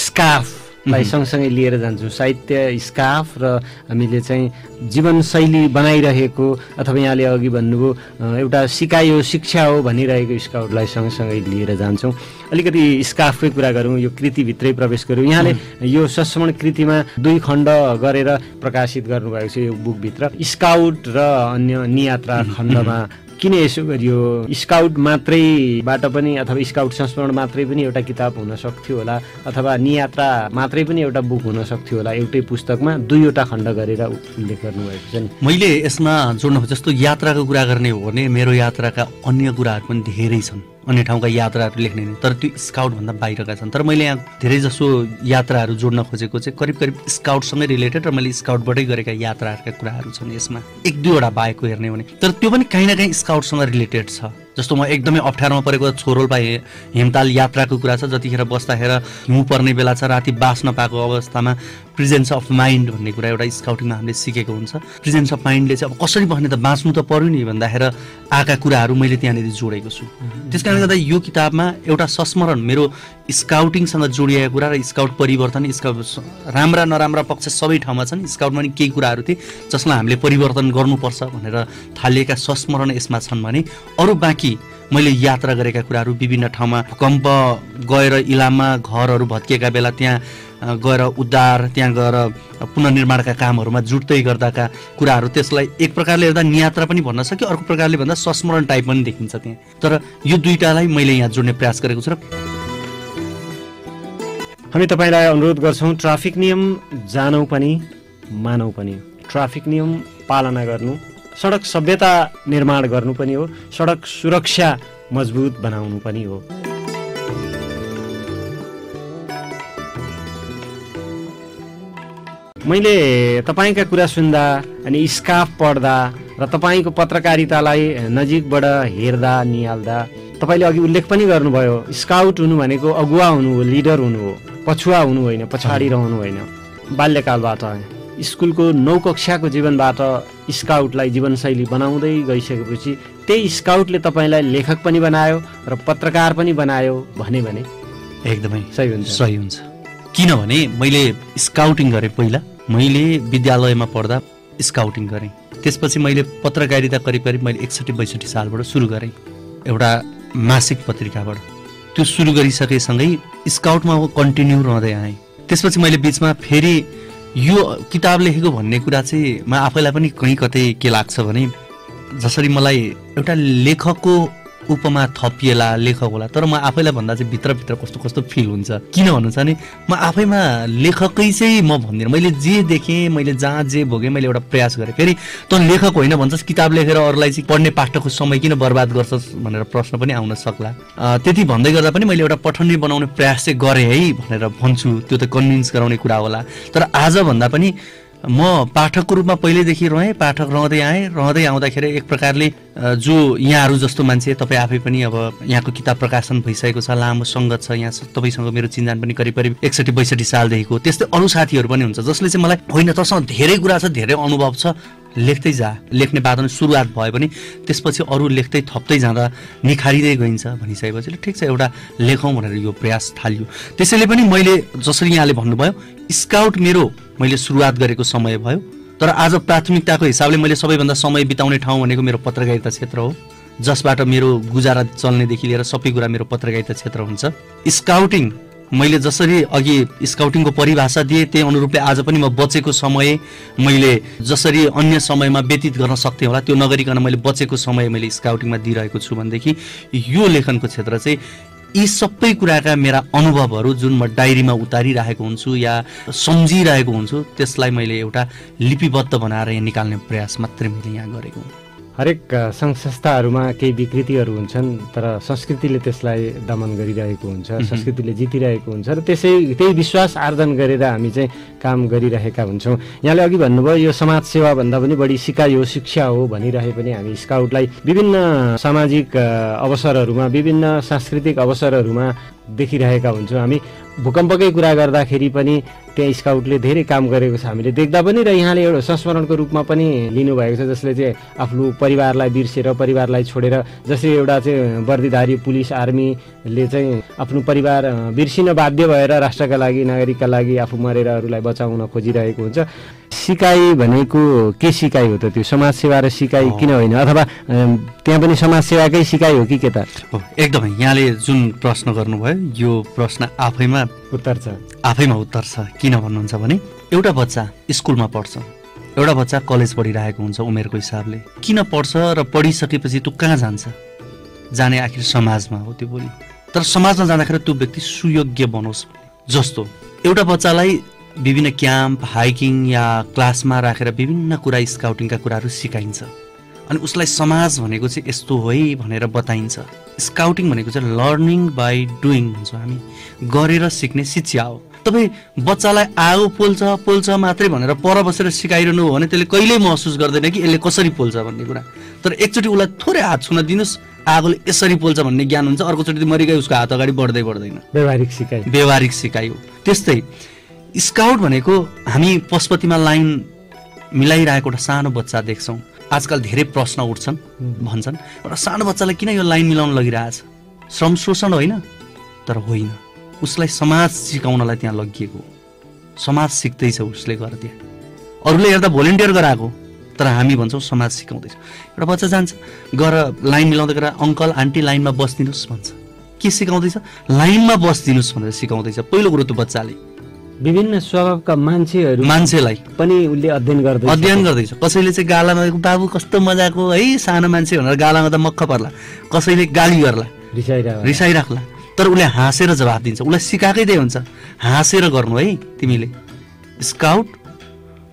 स्कार्फलाई सँगसँगै लिएर जान्छौँ साहित्य स्कार्फ र हामीले चाहिँ जीवनशैली बनाइरहेको अथवा यहाँले अघि भन्नुभयो एउटा सिकायो शिक्षा हो भनिरहेको स्काउटलाई सँगसँगै लिएर जान्छौँ अलिकति स्कार्फकै कुरा गरौँ यो कृतिभित्रै प्रवेश गरौँ यहाँले यो संस्मरण कृतिमा 2 खण्ड गरेर प्रकाशित गर्नुभएको छ यो बुकभित्र स्काउट र अन्य नियात्रा खण्डमा किन यसो गरियो स्काउट मात्रैबाट पनि अथवा स्काउट संस्मरण मात्रै पनि एउटा किताब हुन सक्थ्यो होला अथवा नियात्रा मात्रै पनि एउटा बुक हुन सक्थ्यो होला एउटै पुस्तकमा 2वटा खण्ड गरेर उल्लेख गर्नुभएको छ नि मैले यसमा जोड्नु जस्तो यात्राको कुरा गर्ने हो भने मेरो यात्राका अन्य कुराहरू पनि धेरै छन् अन्य ठाउँका यात्राहरू लेख्ने नि, तर त्यो स्काउटभन्दा बाहिरका छन्। तर मैले यहाँ धेरै जसो यात्राहरू जोड्न खोजेको चाहिँ करिब करिब स्काउटसँगै रिलेटेड र मैले स्काउटबाटै गरेका यात्राहरूका कुराहरू छन् यसमा, 1-2वटा बाहेक हेर्ने भने। तर त्यो पनि काहीँ न काहीँ स्काउटसँग रिलेटेड छ। जस्तो म एकदमै अप्ठ्यारोमा परेको छोरोल्पा हिमताल यात्राको कुरा छ, जतिखेर बस्दाखेरि हिउँ पर्ने बेला छ, राति बास नपाएको अवस्थामा प्रेजेन्स अफ माइन्ड भन्ने कुरा एउटा स्काउटिङमा हामीले सिकेको हुन्छ। प्रेजेन्स अफ माइन्डले चाहिँ अब कसरी बस्ने त, बाँच्नु त पर्यो नि भन्दाखेरि आएका कुराहरू मैले त्यहाँनिर जोडेको छु। त्यस कारणले गर्दा यो किताबमा एउटा संस्मरण मेरो स्काउटिङसँग जोडिएका कुरा र स्काउट परिवर्तन, स्काउट राम्रा नराम्रा पक्ष सबै ठाउँमा छन्। स्काउटमा नि केही कुराहरू थिए जसलाई हामीले परिवर्तन गर्नुपर्छ भनेर थालिएका संस्मरण यसमा छन् भने अरू बाँकी मैले यात्रा गरेका कुराहरू, विभिन्न ठाउँमा भूकम्प गएर इलाममा घरहरू भत्किएका बेला त्यहाँ गएर उद्धार, त्यहाँ गएर पुनर्निर्माणका कामहरूमा जुट्दै गर्दाका कुराहरू, त्यसलाई एक प्रकारले हेर्दा नियात्रा पनि भन्न सक्यो, अर्को प्रकारले भन्दा संस्मरण टाइप पनि देखिन्छ त्यहाँ। तर यो दुईटालाई मैले यहाँ जोड्ने प्रयास गरेको छु। र हामी तपाईँलाई अनुरोध गर्छौँ, ट्राफिक नियम जानौ पनि मानौ पनि। ट्राफिक नियम पालना गर्नु सडक सभ्यता निर्माण गर्नु पनि हो, सडक सुरक्षा मजबुत बनाउनु पनि हो। मैले तपाईँका कुरा सुन्दा अनि स्काफ पढ्दा र तपाईँको पत्रकारितालाई नजिकबाट हेर्दा निहाल्दा तपाईँले अघि उल्लेख पनि गर्नुभयो, स्काउट हुनु भनेको अगुवा हुनु हो, लिडर हुनु हो, पछुवा हुनु होइन, पछाडि रहनु होइन। बाल्यकालबाट स्कुलको 9 कक्षाको जीवनबाट स्काउटलाई जीवनशैली बनाउँदै गइसकेपछि त्यही स्काउटले तपाईँलाई लेखक पनि बनायो र पत्रकार पनि बनायो भने एकदमै सही हुन्छ। सही हुन्छ। किनभने मैले स्काउटिङ गरेँ। पहिला मैले विद्यालयमा पढ्दा स्काउटिङ गरेँ, त्यसपछि मैले पत्रकारिता करिब करिब मैले 61-62 सालबाट सुरु गरेँ एउटा मासिक पत्रिकाबाट। त्यो सुरु गरिसकेसँगै स्काउटमा कन्टिन्यू रहँदै आएँ। त्यसपछि मैले बिचमा फेरि यो किताब लेखेको भन्ने कुरा चाहिँ म आफैलाई पनि कहीँ कतै के लाग्छ भने जसरी मलाई एउटा लेखकको उपमा थपिएला लेखक होला, तर म आफैलाई भन्दा चाहिँ भित्रभित्र कस्तो कस्तो फिल हुन्छ। किन भन्नु छ भने म आफैमा लेखकै चाहिँ म भन्दिनँ। मैले जे देखेँ, मैले जहाँ जे भोगेँ, मैले एउटा प्रयास गरेँ। फेरि त लेखक होइन भन्छस्, किताब लेखेर अरूलाई चाहिँ पढ्ने पाठकको समय किन बर्बाद गर्छस् भनेर प्रश्न पनि आउन सक्ला। त्यति भन्दै गर्दा पनि मैले एउटा पठनीय बनाउने प्रयास चाहिँ गरेँ है भनेर भन्छु। त्यो त कन्भिन्स गराउने कुरा होला। तर आजभन्दा पनि म पाठकको रूपमा पहिल्यैदेखि रहेँ, पाठक रहँदै आउँदाखेरि एक प्रकारले जो यहाँहरू जस्तो मान्छे, तपाईँ आफै पनि अब यहाँको किताब प्रकाशन भइसकेको छ, लामो सङ्गत छ, यहाँ तपाईँसँग मेरो चिन्जान पनि करिब करिब 61-62 सालदेखिको। त्यस्तै अरू साथीहरू पनि हुन्छ जसले चाहिँ मलाई होइन तसँग धेरै कुरा छ, धेरै अनुभव छ, लेख्दै जा, लेख्ने बाटो सुरुवात भयो भने त्यसपछि अरू लेख्दै थप्दै जाँदा निखारिँदै गइन्छ भनिसकेपछि ठिक छ एउटा लेखौँ भनेर यो प्रयास थालियो। त्यसैले पनि मैले जसरी यहाँले भन्नुभयो स्काउट मेरो मैले सुरुवात गरेको समय भयो, तर आज प्राथमिकताको हिसाबले मैले सबैभन्दा समय बिताउने ठाउँ भनेको मेरो पत्रकारिता क्षेत्र हो, जसबाट मेरो गुजारा चल्नेदेखि लिएर सबै कुरा मेरो पत्रकारिता क्षेत्र हुन्छ। स्काउटिङ मैले जसरी अघि स्काउटिङको परिभाषा दिएँ त्यही अनुरूपले आज पनि म बचेको समय मैले जसरी अन्य समयमा व्यतीत गर्न सक्थेँ होला त्यो नगरिकन मैले बचेको समय मैले स्काउटिङमा दिइरहेको छु भनेदेखि यो लेखनको क्षेत्र चाहिँ यी सबै कुराका मेरा अनुभवहरू जुन म डायरीमा उतारिरहेको हुन्छु या सम्झिरहेको हुन्छु त्यसलाई मैले एउटा लिपिबद्ध बनाएर यहाँ निकाल्ने प्रयास मात्रै मैले यहाँ गरेको हुँ। हरेक सङ्घ संस्थाहरूमा केही विकृतिहरू हुन्छन्, तर संस्कृतिले त्यसलाई दमन गरिरहेको हुन्छ, संस्कृतिले जितिरहेको हुन्छ र त्यही विश्वास आर्जन गरेर हामी चाहिँ काम गरिरहेका हुन्छौँ। यहाँले अघि भन्नुभयो यो समाज सेवाभन्दा पनि बढी सिकाइ हो, शिक्षा हो भनिरहे पनि हामी स्काउटलाई विभिन्न सामाजिक अवसरहरूमा, विभिन्न सांस्कृतिक अवसरहरूमा देखिरहेका हुन्छौँ। हामी भूकम्पकै कुरा गर्दाखेरि पनि त्यहाँ स्काउटले धेरै काम गरेको छ हामीले देख्दा पनि, र यहाँले एउटा संस्मरणको रूपमा पनि लिनुभएको छ जसले चाहिँ आफ्नो परिवारलाई बिर्सेर, परिवारलाई छोडेर, जसरी एउटा चाहिँ वर्दीधारी पुलिस आर्मीले चाहिँ आफ्नो परिवार बिर्सिन बाध्य भएर राष्ट्रका लागि, नागरिकका लागि आफू मरेर अरूलाई बचाउन खोजिरहेको हुन्छ। सिकाइ भनेको के सिकाइ हो त? त्यो समाजसेवा र सिकाइ किन होइन? अथवा त्यहाँ पनि समाजसेवाकै सिकाइ हो कि के त? एकदमै यहाँले जुन प्रश्न गर्नुभयो यो प्रश्न आफैमा उत्तर छ। किन भन्नुहुन्छ भने एउटा बच्चा स्कुलमा पढ्छ, एउटा बच्चा कलेज पढिरहेको हुन्छ उमेरको हिसाबले। किन पढ्छ र पढिसकेपछि त्यो कहाँ जान्छ? जाने आखिर समाजमा हो त्यो बोली। तर समाजमा जाँदाखेरि त्यो व्यक्ति सुयोग्य बनोस् जस्तो एउटा बच्चालाई विभिन्न क्याम्प, हाइकिङ या क्लासमा राखेर विभिन्न कुरा स्काउटिङका कुराहरू सिकाइन्छ। अनि उसलाई समाज भनेको चाहिँ यस्तो हो है भनेर बताइन्छ। स्काउटिङ भनेको चाहिँ लर्निङ बाई डुइङ भन्छ हामी, गरेर सिक्ने शिक्षा हो। तपाईँ बच्चालाई आगो पोल्छ मात्रै भनेर पर बसेर सिकाइरहनु हो भने त्यसले कहिल्यै महसुस गर्दैन कि यसले कसरी पोल्छ भन्ने कुरा। तर एकचोटि उसलाई थोरै हात छुन दिनुहोस्, आगोले यसरी पोल्छ भन्ने ज्ञान हुन्छ, अर्कोचोटि मरिगए उसको हात अगाडि बढ्दैन। व्यवहारिक सिकाइ हो। त्यस्तै स्काउट भनेको हामी पशुपतिमा लाइन मिलाइरहेको एउटा सानो बच्चा देख्छौँ। आजकल धेरै प्रश्न उठ्छन्, भन्छन् एउटा सानो बच्चालाई किन यो लाइन मिलाउन लगिरहेछ? श्रम शोषण होइन? तर होइन, उसलाई समाज सिकाउनलाई त्यहाँ लगिएको, समाज सिक्दैछ उसले गएर त्यहाँ। अरूले हेर्दा भोलिन्टियर गराएको, तर हामी भन्छौँ समाज सिकाउँदैछ। एउटा बच्चा जान्छ गएर लाइन मिलाउँदै गरेर अङ्कल आन्टी लाइनमा बस्दिनुहोस् भन्छ। के सिकाउँदैछ? लाइनमा बस्दिनुहोस् भनेर सिकाउँदैछ। पहिलो कुरो त्यो बच्चाले विभिन्न स्वभावका मान्छेलाई पनि उसले अध्ययन गर्दैछ। कसैले चाहिँ गालामा बाबु कस्तो मजाको है सानो मान्छे भनेर गालामा त मक्ख पर्ला, कसैले गाली गर्ला, रिसाइराख्ला, तर उसले हाँसेर जवाफ दिन्छ। उसलाई सिकाएकै त्यही हुन्छ, हाँसेर गर्नु है तिमीले। स्काउट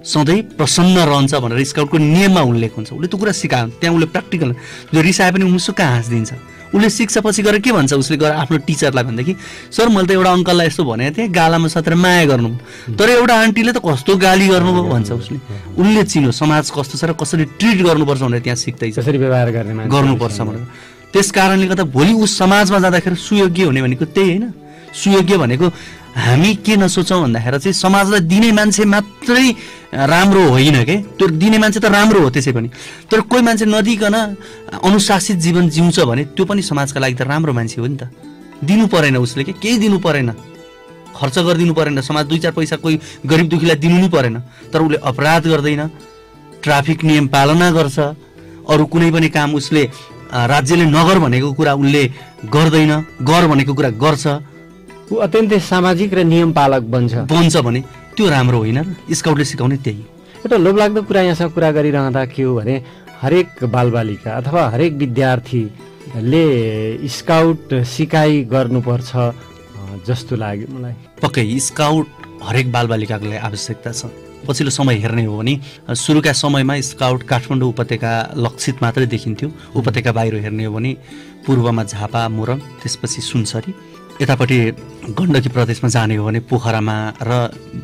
सधैँ प्रसन्न रहन्छ भनेर स्काउटको नियममा उल्लेख हुन्छ। उसले त्यो कुरा सिकायो, त्यहाँ उसले प्र्याक्टिकल जो रिसाए पनि मुसुक्क हाँसिदिन्छ। उसले सिक्छ, पछि गएर के भन्छ उसले गएर आफ्नो टिचरलाई भन्दा कि सर मैले त एउटा अङ्कललाई यस्तो भनेको थिएँ, गालामा सत्र माया गर्नु, तर एउटा आन्टीले त कस्तो गाली गर्नुभयो भन्छ उसले। उसले चिन्यो समाज कस्तो छ र कसरी ट्रिट गर्नुपर्छ भनेर त्यहाँ सिक्दैछ, कसरी व्यवहार गर्नुपर्छ भनेर। त्यस कारणले गर्दा भोलि उस समाजमा जाँदाखेरि सुयोग्य हुने भनेको त्यही होइन। सुयोग्य भनेको हामी के नसोचौँ भन्दाखेरि चाहिँ समाजलाई दिने मान्छे मात्रै राम्रो होइन के, त्यो दिने मान्छे त राम्रो हो त्यसै पनि, तर कोही मान्छे नदिकन अनुशासित जीवन जिउँछ भने त्यो पनि समाजका लागि त राम्रो मान्छे हो नि त। दिनु परेन उसले के, केही दिनु परेन, खर्च गरिदिनु परेन, समाज 2-4 पैसा कोही गरिब दुखीलाई दिनु नै परेन, तर उसले अपराध गर्दैन, ट्राफिक नियम पालना गर्छ, अरू कुनै पनि काम उसले राज्यले नगर भनेको कुरा उसले गर्दैन, गर भनेको कुरा गर्छ। ऊ अत्यन्तै सामाजिक र नियम पालक बन्छ भने त्यो राम्रो होइन। स्काउटले सिकाउने त्यही। एउटा लोभलाग्दो कुरा यहाँसँग कुरा गरिरहँदा के हो भने हरेक बालबालिका अथवा हरेक विद्यार्थीले स्काउट सिकाइ गर्नुपर्छ जस्तो लाग्यो मलाई। पक्कै स्काउट हरेक बालबालिकाको लागि आवश्यकता छ। पछिल्लो समय हेर्ने हो भने सुरुका समयमा स्काउट काठमाडौँ उपत्यका लक्षित मात्रै देखिन्थ्यो। उपत्यका बाहिर हेर्ने हो भने पूर्वमा झापा, मोरङ, त्यसपछि सुनसरी, यतापट्टि गण्डकी प्रदेशमा जाने हो भने पोखरामा र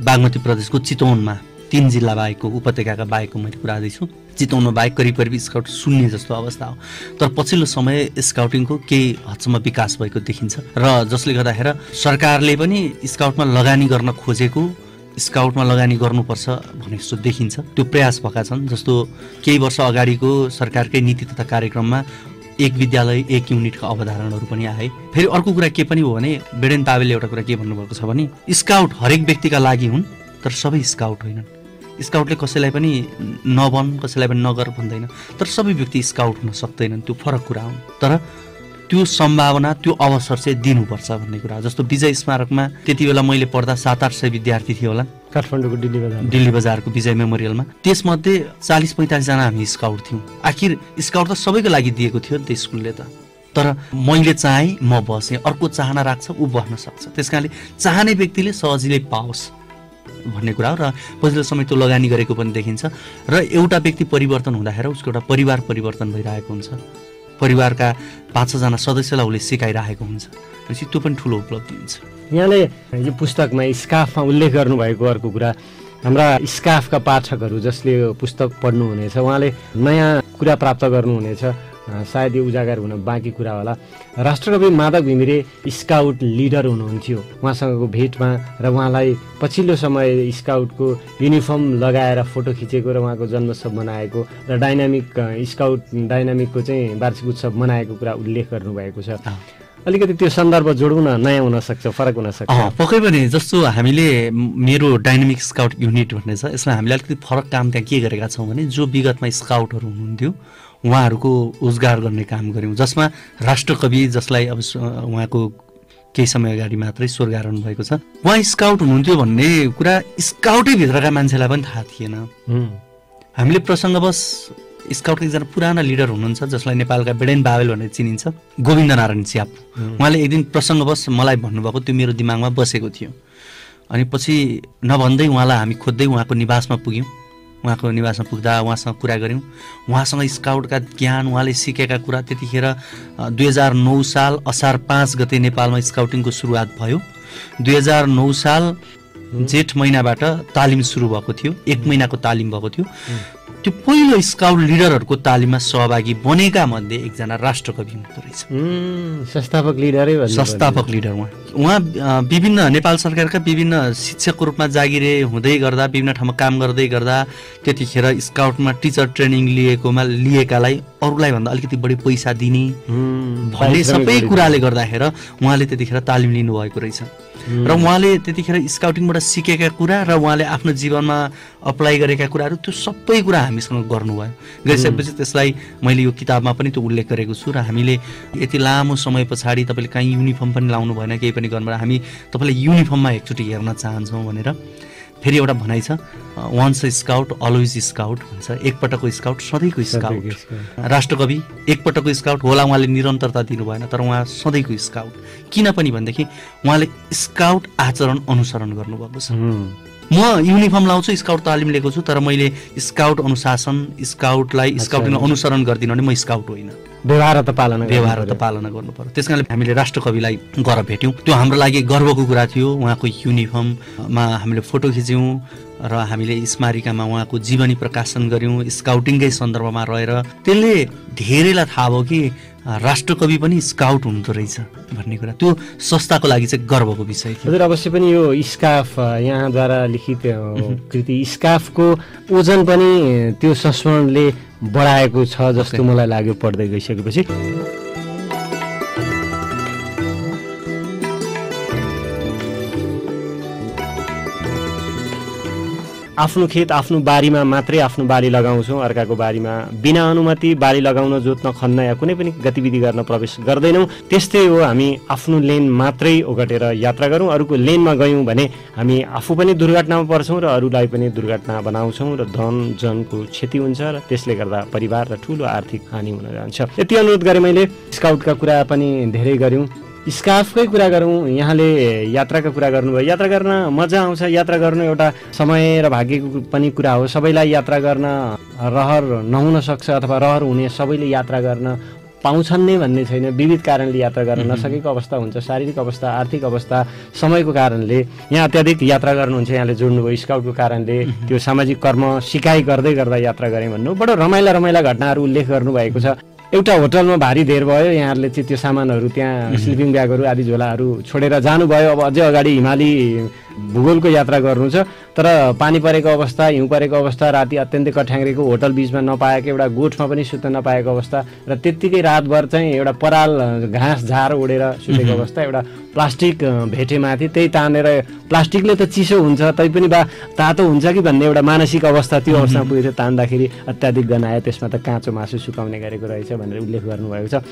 बागमती प्रदेशको चितवनमा, 3 जिल्ला बाहेकको उपत्यकाका बाहेकको मैले कुरा गर्दैछु। चितवनमा बाहेक करिब स्काउट शून्य जस्तो अवस्था हो। तर पछिल्लो समय स्काउटिङको केही हदसम्म विकास भएको देखिन्छ र जसले गर्दाखेरि सरकारले पनि स्काउटमा लगानी गर्न खोजेको, स्काउटमा लगानी गर्नुपर्छ भन्ने जस्तो देखिन्छ। त्यो प्रयास भएका छन्। जस्तो केही वर्ष अगाडिको सरकारकै नीति तथा कार्यक्रममा एक विद्यालय एक युनिटका अवधारणाहरू पनि आए। फेरि अर्को कुरा के पनि हो भने बेडेन पावेलले एउटा कुरा के भन्नुभएको छ भने स्काउट हरेक व्यक्तिका लागि हुन्, तर सबै स्काउट होइनन्। स्काउटले कसैलाई पनि नबन, कसैलाई पनि नगर भन्दैन, तर सबै व्यक्ति स्काउट हुन सक्दैनन्, त्यो फरक कुरा हो। तर त्यो सम्भावना, त्यो अवसर चाहिँ दिनुपर्छ भन्ने कुरा। जस्तो विजय स्मारकमा त्यति बेला मैले पढ्दा 700-800 विद्यार्थी थियो होला, काठमाडौँको दिल्ली बजारको विजय मेमोरियलमा। त्यसमध्ये 40-45 जना हामी स्काउट थियौँ। आखिर स्काउट त सबैको लागि दिएको थियो नि त स्कुलले त। तर मैले चाहेँ म बसेँ, अर्को चाहना राख्छ ऊ बस्न सक्छ। त्यस कारणले चाहने व्यक्तिले सजिलै पाओस् भन्ने कुरा हो। र पछिल्लो समय त्यो लगानी गरेको पनि देखिन्छ। र एउटा व्यक्ति परिवर्तन हुँदाखेरि उसको एउटा परिवार परिवर्तन भइरहेको हुन्छ। परिवारका 5-6 जना सदस्यलाई उसले सिकाइरहेको हुन्छ। त्यसपछि त्यो पनि ठुलो उपलब्धि हुन्छ। यहाँले यो पुस्तकमा स्काफमा उल्लेख गर्नुभएको अर्को कुरा, हाम्रा स्काफका पाठकहरू जसले यो पुस्तक पढ्नुहुनेछ उहाँले नयाँ कुरा प्राप्त गर्नुहुनेछ। सायद यो उजागर हुन बाँकी कुरा होला। राष्ट्रकवि माधव घिमिरे स्काउट लिडर हुनुहुन्थ्यो। उहाँसँगको भेटमा र उहाँलाई पछिल्लो समय स्काउटको युनिफर्म लगाएर फोटो खिचेको र उहाँको जन्मोत्सव मनाएको र डाइनामिकको चाहिँ वार्षिक उत्सव मनाएको कुरा उल्लेख गर्नुभएको छ। अलिकति त्यो सन्दर्भ जोडौँ न, नयाँ हुनसक्छ, फरक हुनसक्छ। पक्कै पनि जस्तो हामीले मेरो डाइनामिक स्काउट युनिट भन्ने छ, यसमा हामीले अलिकति फरक काम त्यहाँ के गरेका छौँ भने जो विगतमा स्काउटहरू हुनुहुन्थ्यो उहाँहरूको उद्घार गर्ने काम गऱ्यौँ, जसमा राष्ट्रकवि जसलाई अब उहाँको केही समय अगाडि मात्रै स्वर्गारोहण भएको छ, उहाँ स्काउट हुनुहुन्थ्यो भन्ने कुरा स्काउटै भित्रका मान्छेलाई पनि थाहा थिएन। हामीले प्रसङ्गवश स्काउटको एकजना पुराना लिडर हुनुहुन्छ जसलाई नेपालका बेडेन पावेल भनेर चिनिन्छ, गोविन्द नारायण च्याप। उहाँले एक दिन प्रसङ्गवश मलाई भन्नुभएको त्यो मेरो दिमागमा बसेको थियो। अनि पछि नभन्दै उहाँलाई हामी खोज्दै उहाँको निवासमा पुग्यौँ। उहाँको निवासमा पुग्दा उहाँसँग कुरा गऱ्यौँ। उहाँसँग स्काउटका ज्ञान, उहाँले सिकेका कुरा। त्यतिखेर 2009 साल असार 5 गते नेपालमा स्काउटिङको सुरुवात भयो। 2009 साल जेठ महिनाबाट तालिम सुरु भएको थियो, 1 महिनाको तालिम भएको थियो। त्यो पहिलो स्काउट लिडरहरूको तालिममा सहभागी बनेका मध्ये एकजना राष्ट्रकवि हुनुहुँदो रहेछ। संस्थापक लिडरै भन्नु। संस्थापक लिडर उहाँ विभिन्न नेपाल सरकारका विभिन्न शिक्षकको रूपमा जागिरे हुँदै गर्दा, विभिन्न ठाउँमा काम गर्दै गर्दा त्यतिखेर स्काउटमा टिचर ट्रेनिङ लिएकालाई अरूलाई भन्दा अलिकति बढी पैसा दिने भन्ने सबै कुराले गर्दाखेरि उहाँले त्यतिखेर तालिम लिनुभएको रहेछ। र उहाँले त्यतिखेर स्काउटिङबाट सिकेका कुरा र उहाँले आफ्नो जीवनमा अप्लाई गरेका कुराहरू त्यो सबै कुरा हामीसँग गर्नुभयो। गरिसकेपछि त्यसलाई मैले यो किताबमा पनि त्यो उल्लेख गरेको छु। र हामीले यति लामो समय पछाडि तपाईँले कहीँ युनिफर्म पनि लाउनु भएन, केही पनि गर्नु भएन, हामी तपाईँलाई युनिफर्ममा एकचोटि हेर्न चाहन्छौँ भनेर फेरि एउटा भनाइ छ, once a scout always scout भन्छ। एकपटकको स्काउट सधैँको स्काउट। राष्ट्रकवि एकपटकको स्काउट होला, उहाँले निरन्तरता दिनु भएन, तर उहाँ सधैँको स्काउट। किनपनि भनेदेखि उहाँले स्काउट आचरण अनुसरण गर्नुभएको छ। म युनिफर्म लाउँछु, स्काउट तालिम लिएको छु, तर मैले स्काउट अनुशासन, स्काउटिङलाई अनुसरण गर्दिनँ भने म स्काउट होइन। व्यवहार त पालना गर्नु पर्यो। त्यस कारणले हामीले राष्ट्रकविलाई गएर भेट्यौँ। त्यो हाम्रो लागि गर्वको कुरा थियो। उहाँको युनिफर्ममा हामीले फोटो खिच्यौँ र हामीले स्मारिकामा उहाँको जीवनी प्रकाशन गऱ्यौँ स्काउटिङकै सन्दर्भमा रहेर। त्यसले धेरैलाई थाहा भयो कि राष्ट्रकवि पनि स्काउट हुँदो रहेछ भन्ने कुरा। त्यो संस्थाको लागि चाहिँ गर्वको विषय थियो। हजुर, अवश्य पनि यो स्काफ यहाँद्वारा लिखित कृति स्काफको ओजन पनि त्यो संस्मरणले बढाएको छ जस्तो मलाई लाग्यो पढ्दै गइसकेपछि। आफ्नो खेत आफ्नो बारीमा मात्रै आफ्नो बाली लगाउँछौँ, अर्काको बारीमा बिना अनुमति बाली लगाउन, जोत्न, खन्न या कुनै पनि गतिविधि गर्न प्रवेश गर्दैनौँ। त्यस्तै हो, हामी आफ्नो लेन मात्रै ओगटेर यात्रा गरौँ। अरूको लेनमा गयौँ भने हामी आफू पनि दुर्घटनामा पर्छौँ र अरूलाई पनि दुर्घटना बनाउँछौँ र धन जनको क्षति हुन्छ र त्यसले गर्दा परिवार र ठुलो आर्थिक हानि हुन जान्छ। यति अनुरोध गरेँ मैले। स्काउटका कुरा पनि धेरै गऱ्यौँ, स्काफकै कुरा गरौँ। यहाँले यात्राका कुरा गर्नुभयो। यात्रा गर्न मजा आउँछ। यात्रा गर्नु एउटा समय र भाग्यको पनि कुरा हो। सबैलाई यात्रा गर्न रहर नहुन सक्छ अथवा रहर हुने सबैले यात्रा गर्न पाउँछन् नै भन्ने छैन। विविध कारणले यात्रा गर्न नसकेको अवस्था हुन्छ, शारीरिक अवस्था, आर्थिक अवस्था, समयको कारणले। यहाँ अत्याधिक यात्रा गर्नुहुन्छ, यहाँले जोड्नुभयो स्काउटको कारणले। त्यो सामाजिक कर्म सिकाइ गर्दै गर्दा यात्रा गरेँ भन्नु बडो रमाइला घटनाहरू उल्लेख गर्नुभएको छ। एउटा होटलमा भारी धेर भयो, यहाँहरूले चाहिँ त्यो सामानहरू त्यहाँ स्लिपिङ ब्यागहरू आदि झोलाहरू छोडेर जानुभयो। अब अझै अगाडि हिमाली भूगोलको यात्रा गर्नु छ, तर पानी परेको अवस्था, हिउँ परेको अवस्था, राति अत्यन्तै कठ्याङ्ग्रेको, होटल बिचमा नपाएको, एउटा गोठमा पनि सुत्न नपाएको अवस्था र त्यत्तिकै रातभर चाहिँ एउटा पराल घाँस झार उडेर सुतेको अवस्था, एउटा प्लास्टिक भेटेमाथि त्यही तानेर, प्लास्टिकले त चिसो हुन्छ तैपनि तातो हुन्छ कि भन्ने एउटा मानसिक अवस्था त्यो अवस्थामा पुगेको थियो। तान्दाखेरि अत्याधिक गनायो, त्यसमा त काँचो मासु सुकाउने गरेको रहेछ भनेर उल्लेख गर्नुभएको छ।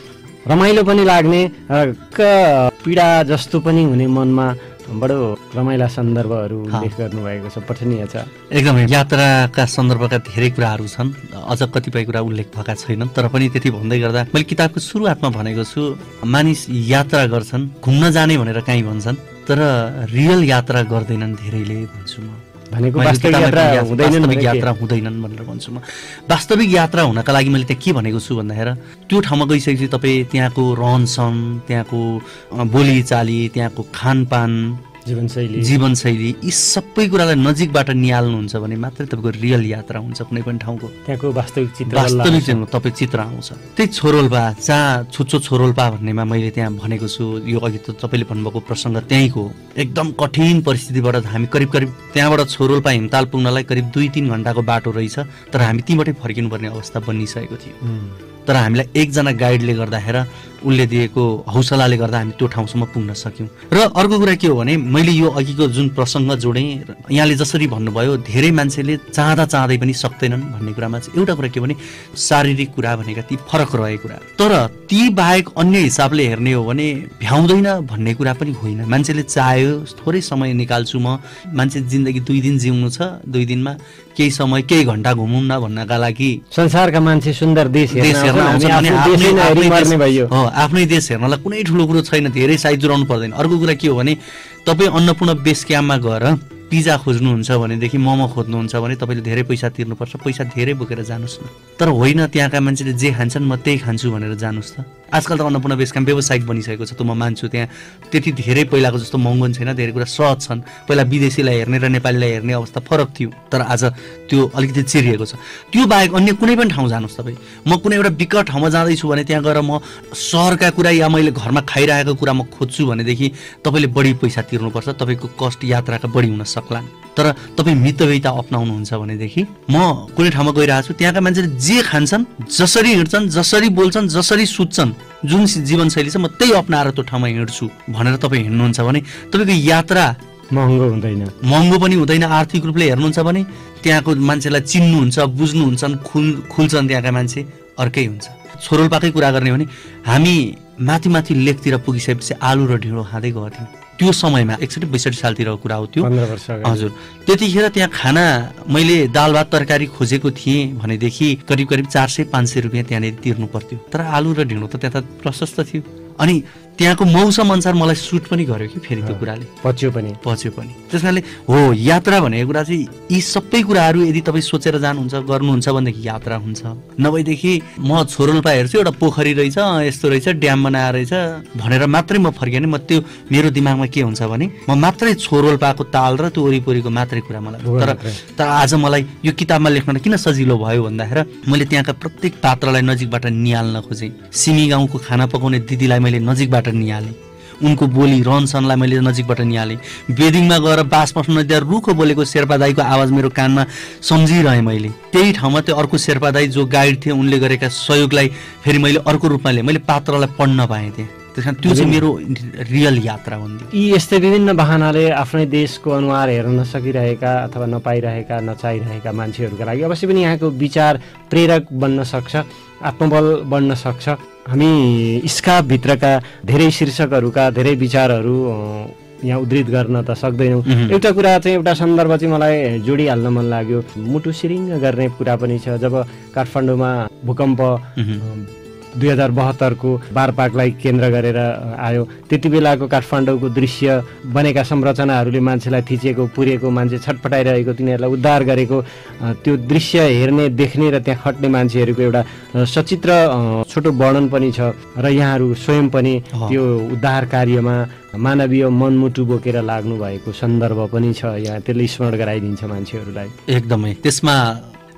रमाइलो पनि लाग्ने, पीडा जस्तो पनि हुने, मनमा बडो रमाइला सन्दर्भहरू उल्लेख गर्नुभएको छ, पठनीय छ एकदमै। यात्राका सन्दर्भका धेरै कुराहरू छन्, अझ कतिपय कुरा उल्लेख भएका छैनन्, तर पनि त्यति भन्दै गर्दा मैले किताबको सुरुवातमा भनेको छु, मानिस यात्रा गर्छन्, घुम्न जाने भनेर काहीँ भन्छन्, तर रियल यात्रा गर्दैनन् धेरैले भन्छु म। भनेको वास्तविक यात्रा हुँदैनन् भनेर भन्छु म। वास्तविक यात्रा हुनका लागि मैले त्यहाँ के भनेको छु भन्दाखेरि त्यो ठाउँमा गइसकेपछि तपाईँ त्यहाँको रहनसहन, त्यहाँको बोलीचाली, त्यहाँको खानपान, जीवनशैली यी सबै कुरालाई नजिकबाट निहाल्नुहुन्छ भने मात्रै तपाईँको रियल यात्रा हुन्छ कुनै पनि ठाउँको। त्यहाँको वास्तविक तपाईँ चित्र आउँछ। त्यही छोरोल्पा, जहाँ छुच्चो छोरोल्पा भन्नेमा मैले त्यहाँ भनेको छु, यो अघि त तपाईँले भन्नुभएको प्रसङ्ग त्यहीँको एकदम कठिन परिस्थितिबाट हामी करिब त्यहाँबाट छोरोल्पा हिमताल पुग्नलाई करिब 2-3 घन्टाको बाटो रहेछ, तर हामी त्यहीँबाटै फर्किनुपर्ने अवस्था बनिसकेको थियो। तर हामीलाई एकजना गाइडले गर्दाखेरि उसले दिएको हौसलाले गर्दा हामी त्यो ठाउँसम्म पुग्न सक्यौँ। र अर्को कुरा के हो भने मैले यो अघिको जुन प्रसङ्ग जोडेँ, यहाँले जसरी भन्नुभयो धेरै मान्छेले चाहँदै पनि सक्दैनन् भन्ने कुरामा चाहिँ एउटा कुरा के भने शारीरिक कुरा भनेका ती फरक रहेको कुरा, तर ती बाहेक अन्य हिसाबले हेर्ने हो भने भ्याउँदैन भन्ने कुरा पनि होइन। मान्छेले चाह्यो थोरै समय निकाल्छु म, मान्छे जिन्दगी 2 दिन जिउनु छ, 2 दिनमा केही समय केही घन्टा घुमौँ न भन्नका लागि संसारका मान्छे सुन्दर देश हेर्न आफ्नै देश हेर्नलाई कुनै ठुलो कुरो छैन, धेरै साइज जुराउनु पर्दैन। अर्को कुरा के हो भने तपाईँ अन्नपूर्ण बेस क्याम्पमा गएर पिज्जा खोज्नुहुन्छ भनेदेखि मोमो खोज्नुहुन्छ भने तपाईँले धेरै पैसा तिर्नुपर्छ, पैसा धेरै बोकेर जानुहोस् न। तर होइन त्यहाँका मान्छेले जे खान्छन् म त्यही खान्छु भनेर जानुहोस् त। आजकल त अन्नपूर्ण बेस क्याम्प व्यावसायिक बनिसकेको छ, त म मान्छु त्यहाँ त्यति धेरै पहिलाको जस्तो महँगो छैन, धेरै कुरा सहज छन्। पहिला विदेशीलाई हेर्ने र नेपालीलाई हेर्ने अवस्था फरक थियो, तर आज त्यो अलिकति चिरिएको छ। त्यो बाहेक अन्य कुनै पनि ठाउँ जानुहोस् तपाईँ, म कुनै एउटा विकट ठाउँमा जाँदैछु भने त्यहाँ गएर म सहरका कुरा या मैले घरमा खाइरहेको कुरा म खोज्छु भनेदेखि तपाईँले बढी पैसा तिर्नुपर्छ, तपाईँको कस्ट यात्राका बढी हुन सक्लान्। तर तपाईँ मितव्ययिता अप्नाउनुहुन्छ भनेदेखि म कुनै ठाउँमा गइरहेको छु, त्यहाँका मान्छेले जे खान्छन्, जसरी हिँड्छन्, जसरी बोल्छन्, जसरी सुत्छन्, जुन जीवनशैली छ म त्यही अप्नाएर त्यो ठाउँमा हिँड्छु भनेर तपाईँ हिँड्नुहुन्छ भने तपाईँको यात्रा महँगो पनि हुँदैन। आर्थिक रूपले हेर्नुहुन्छ भने त्यहाँको मान्छेलाई चिन्नुहुन्छ, बुझ्नुहुन्छ, खुल्छन् त्यहाँका मान्छे, अर्कै हुन्छ। छोरोल्पाकै कुरा गर्ने भने हामी माथि माथि लेकतिर पुगिसकेपछि आलु र ढिँडो खाँदै गएको थियौँ। त्यो समयमा 61-62 सालतिरको कुरा हो त्यो, 15 वर्ष अगाडि। हजुर, त्यतिखेर त्यहाँ खाना मैले दाल भात तरकारी खोजेको थिएँ भनेदेखि करिब 400-500 रुपियाँ त्यहाँनिर तिर्नु पर्थ्यो। तर आलु र ढिँडो त त्यहाँ त प्रशस्त थियो। अनि त्यहाँको मौसम अनुसार मलाई सुट पनि गर्यो कि फेरि त्यो कुराले, पच्यो पनि। त्यस कारणले हो यात्रा भनेको कुरा चाहिँ यी सबै कुराहरू यदि तपाईँ सोचेर जानुहुन्छ, गर्नुहुन्छ भनेदेखि यात्रा हुन्छ। नभएदेखि म छोरोल्पा हेर्छु, एउटा पोखरी रहेछ, यस्तो रहेछ, ड्याम बनाएर रहेछ भनेर मात्रै म फर्केँ भने म त्यो मेरो दिमागमा के हुन्छ भने म मात्रै छोरोल्पाको ताल र त्यो वरिपरिको मात्रै कुरा मलाई। तर आज मलाई यो किताबमा लेख्न किन सजिलो भयो भन्दाखेरि मैले त्यहाँका प्रत्येक पात्रलाई नजिकबाट निहाल्न खोजेँ। सिमी गाउँको खाना पकाउने दिदीलाई मैले नजिकबाट निहालेँ, उनको बोली रहनसहनलाई मैले नजिकबाट निहालेँ। बेदिङमा गएर बास बस्न त्यहाँ रुखो बोलेको शेर्पा दाईको आवाज मेरो कानमा सम्झिरहेँ मैले। त्यही ठाउँमा त्यो अर्को शेर्पा दाई जो गाइड थिए उनले गरेका सहयोगलाई फेरि मैले अर्को रूपमा लिएँ, मैले पात्रलाई पढ्न पाएँ त्यहाँ। त्यस कारण त्यो चाहिँ मेरो रियल यात्रा भन्थ्यो। यी यस्तै विभिन्न बहानाले आफ्नै देशको अनुहार हेर्न नसकिरहेका अथवा नपाइरहेका, नचाहिरहेका मान्छेहरूका लागि अवश्य पनि यहाँको विचार प्रेरक बन्न सक्छ, आत्मबल बढ्न सक्छ। हामी स्कापभित्रका धेरै शीर्षकहरूका धेरै विचारहरू यहाँ उद्धृत गर्न त सक्दैनौँ। एउटा कुरा चाहिँ, एउटा सन्दर्भ चाहिँ मलाई जोडिहाल्न मन लाग्यो, मुटु सिरिङ्ग गर्ने कुरा पनि छ। जब काठमाडौँमा भूकम्प 2072 को बारपाकलाई केन्द्र गरेर आयो, त्यति बेलाको काठमाडौँको दृश्य, बनेका संरचनाहरूले मान्छेलाई थिचेको, पुरेको, मान्छे छटपटाइरहेको, तिनीहरूलाई उद्धार गरेको त्यो दृश्य हेर्ने, देख्ने र त्यहाँ खट्ने मान्छेहरूको एउटा सचित्र छोटो वर्णन पनि छ। र यहाँहरू स्वयं पनि त्यो उद्धार कार्यमा मानवीय मनमुटु बोकेर लाग्नु भएको सन्दर्भ पनि छ। यहाँ त्यसले स्मरण गराइदिन्छ मान्छेहरूलाई एकदमै। त्यसमा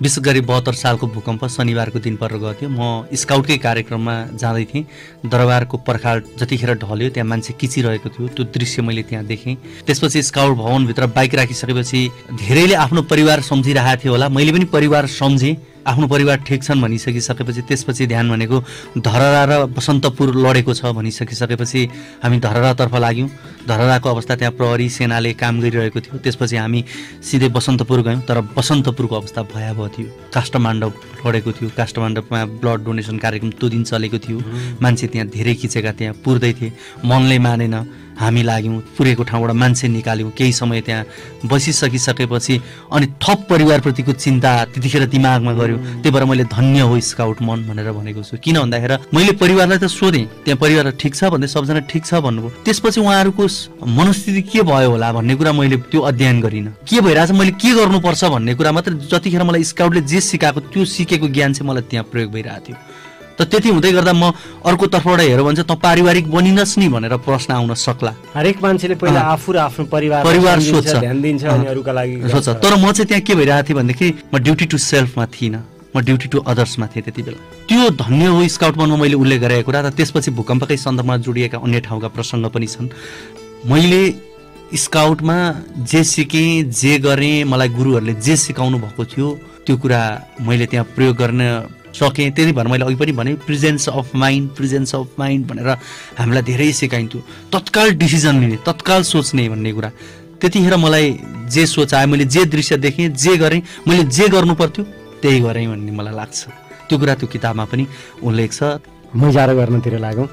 विशेष गरी 72 सालको भूकम्प शनिबारको दिन परेर गएको थियो। म स्काउटकै कार्यक्रममा जाँदै थिएँ, दरबारको पर्खाल जतिखेर ढल्यो त्यहाँ मान्छे किचिरहेको थियो, त्यो दृश्य मैले त्यहाँ देखेँ। त्यसपछि स्काउट भवनभित्र बाइक राखिसकेपछि धेरैले आफ्नो परिवार सम्झिरहेको थियो होला, मैले पनि परिवार सम्झेँ। आफ्नो परिवार ठिक छन् भनिसकिसकेपछि त्यसपछि ध्यान भनेको धरहरा र बसन्तपुर लडेको छ भनिसकिसकेपछि हामी धरहरातर्फ लाग्यौँ। धरहराको अवस्था त्यहाँ प्रहरी सेनाले काम गरिरहेको थियो। त्यसपछि हामी सिधै बसन्तपुर गयौँ, तर बसन्तपुरको अवस्था भयावह थियो। काष्ठमाण्डव लडेको थियो, काष्ठमाण्डवमा ब्लड डोनेसन कार्यक्रम त्यो दिन चलेको थियो। मान्छे त्यहाँ धेरै खिचेका त्यहाँ पुर्दै थिए, मनले मानेन। हामी लाग्यौँ, पुरेको ठाउँबाट मान्छे निकाल्यौँ, केही समय त्यहाँ बसिसकिसकेपछि अनि थप परिवारप्रतिको चिन्ता त्यतिखेर दिमागमा गऱ्यो। त्यही भएर मैले धन्य हो स्काउट मन भनेर भनेको छु। किन भन्दाखेरि मैले परिवारलाई त सोधेँ, त्यहाँ परिवार ठिक छ भन्दै सबजना ठिक छ भन्नुभयो। त्यसपछि उहाँहरूको मनस्थिति के भयो होला भन्ने कुरा मैले त्यो अध्ययन गरिनँ। के भइरहेछ, मैले के गर्नुपर्छ भन्ने कुरा मात्र जतिखेर मलाई स्काउटले जे सिकाएको त्यो सिकेको ज्ञान चाहिँ मलाई त्यहाँ प्रयोग भइरहेको थियो। त त्यति हुँदै गर्दा म अर्को तर्फबाट हेऱ्यो भने चाहिँ त पारिवारिक बनिनस् नि भनेर प्रश्न आउन सक्ला। हरेक मान्छेले पहिला आफू र आफ्नो परिवार सोच्छ, ध्यान दिन्छ अनि अरूका लागि सोच्छ। तर म चाहिँ त्यहाँ के भइरहेको थिएँ भनेदेखि म ड्युटी टु सेल्फमा थिइनँ, म ड्युटी टु अदर्समा थिएँ त्यति बेला। त्यो धन्य हो स्काउट मनमा मैले उल्लेख गरेको कुरा। र त्यसपछि भूकम्पकै सन्दर्भमा जोडिएका अन्य ठाउँका प्रसङ्ग पनि छन्। मैले स्काउटमा जे सिकेँ, जे गरेँ, मलाई गुरुहरूले जे सिकाउनु भएको थियो त्यो कुरा मैले त्यहाँ प्रयोग गर्न सकेँ। त्यति भएर मैले अघि पनि भने प्रेजेन्स अफ माइन्ड भनेर हामीलाई धेरै सिकाइन्थ्यो। तत्काल डिसिजन लिने, तत्काल सोच्ने भन्ने कुरा। त्यतिखेर मलाई जे सोच आयो, मैले जे दृश्य देखेँ, जे गरेँ, मैले जे गर्नु पर्थ्यो त्यही गरेँ भन्ने मलाई लाग्छ। त्यो कुरा त्यो किताबमा पनि उल्लेख छ। मैजारो गर्नतिर लागौँ।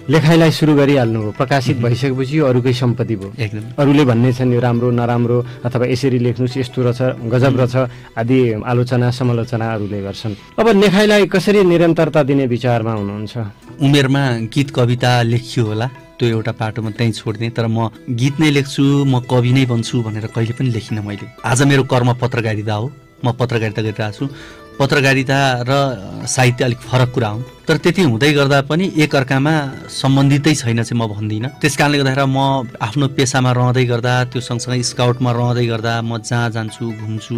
लेखाइलाई सुरु गरिहाल्नु हो, प्रकाशित भइसकेपछि यो अरूकै सम्पत्ति भयो। एकदम अरूले भन्ने छन् यो राम्रो नराम्रो अथवा यसरी लेख्नुहोस्, यस्तो रहेछ, गजब रहेछ आदि आलोचना समालोचना अरूले गर्छन्। अब लेखाइलाई कसरी निरन्तरता दिने विचारमा हुनुहुन्छ? उमेरमा गीत कविता लेखियो होला, त्यो एउटा पाटो म त्यहीँ छोडिदिएँ। तर म गीत नै लेख्छु, म कवि नै बन्छु भनेर कहिले पनि लेखिनँ मैले। आज मेरो कर्म पत्रकारिता हो, म पत्रकारिता गरिरहेको छु। पत्रकारिता र साहित्य अलिक फरक कुरा हो, तर त्यति हुँदै गर्दा पनि एकअर्कामा सम्बन्धितै छैन चाहिँ म भन्दिनँ। त्यस कारणले गर्दाखेरि म आफ्नो पेसामा रहँदै गर्दा, त्यो सँगसँगै स्काउटमा रहँदै गर्दा म जहाँ जान्छु, घुम्छु,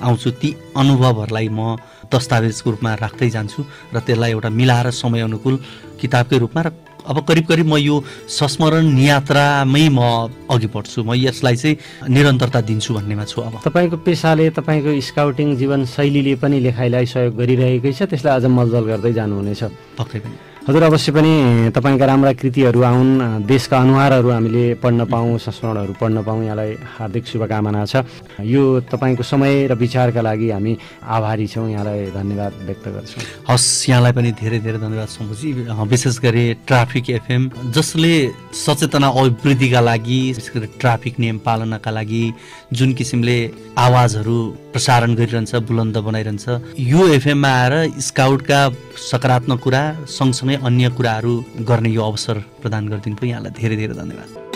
आउँछु, ती अनुभवहरूलाई म दस्तावेजको रूपमा राख्दै जान्छु र त्यसलाई एउटा मिलाएर समय अनुकूल किताबकै रूपमा। र अब करिब करिब म यो संस्मरण यात्रामै म अघि बढ्छु, म यसलाई चाहिँ निरन्तरता दिन्छु भन्नेमा छु। अब तपाईँको पेसाले, तपाईँको स्काउटिङ जीवन शैलीले पनि लेखाइलाई सहयोग गरिरहेकै छ, त्यसलाई अझ मलदल गर्दै जानुहुनेछ। पक्कै पनि हजुर, अवश्य पनि तपाईँका राम्रा कृतिहरू आउन्, देशका अनुहारहरू हामीले पढ्न पाऊँ, संस्मरणहरू पढ्न पाऊँ, यहाँलाई हार्दिक शुभकामना छ। यो तपाईँको समय र विचारका लागि हामी आभारी छौँ, यहाँलाई धन्यवाद व्यक्त गर्छौँ। हस्, यहाँलाई पनि धेरै धेरै धन्यवाद सम्झी। विशेष गरी ट्राफिक एफएम जसले सचेतना अभिवृद्धिका लागि, विशेष गरी ट्राफिक नियम पालनाका लागि जुन किसिमले आवाजहरू प्रसारण गरिरहन्छ, बुलन्द बनाइरहन्छ, यो एफएममा आएर स्काउटका सकारात्मक कुरा सँगसँगै अन्य कुराहरू गर्ने यो अवसर प्रदान गरिदिनु भयो। यहाँलाई धेरै धेरै धन्यवाद।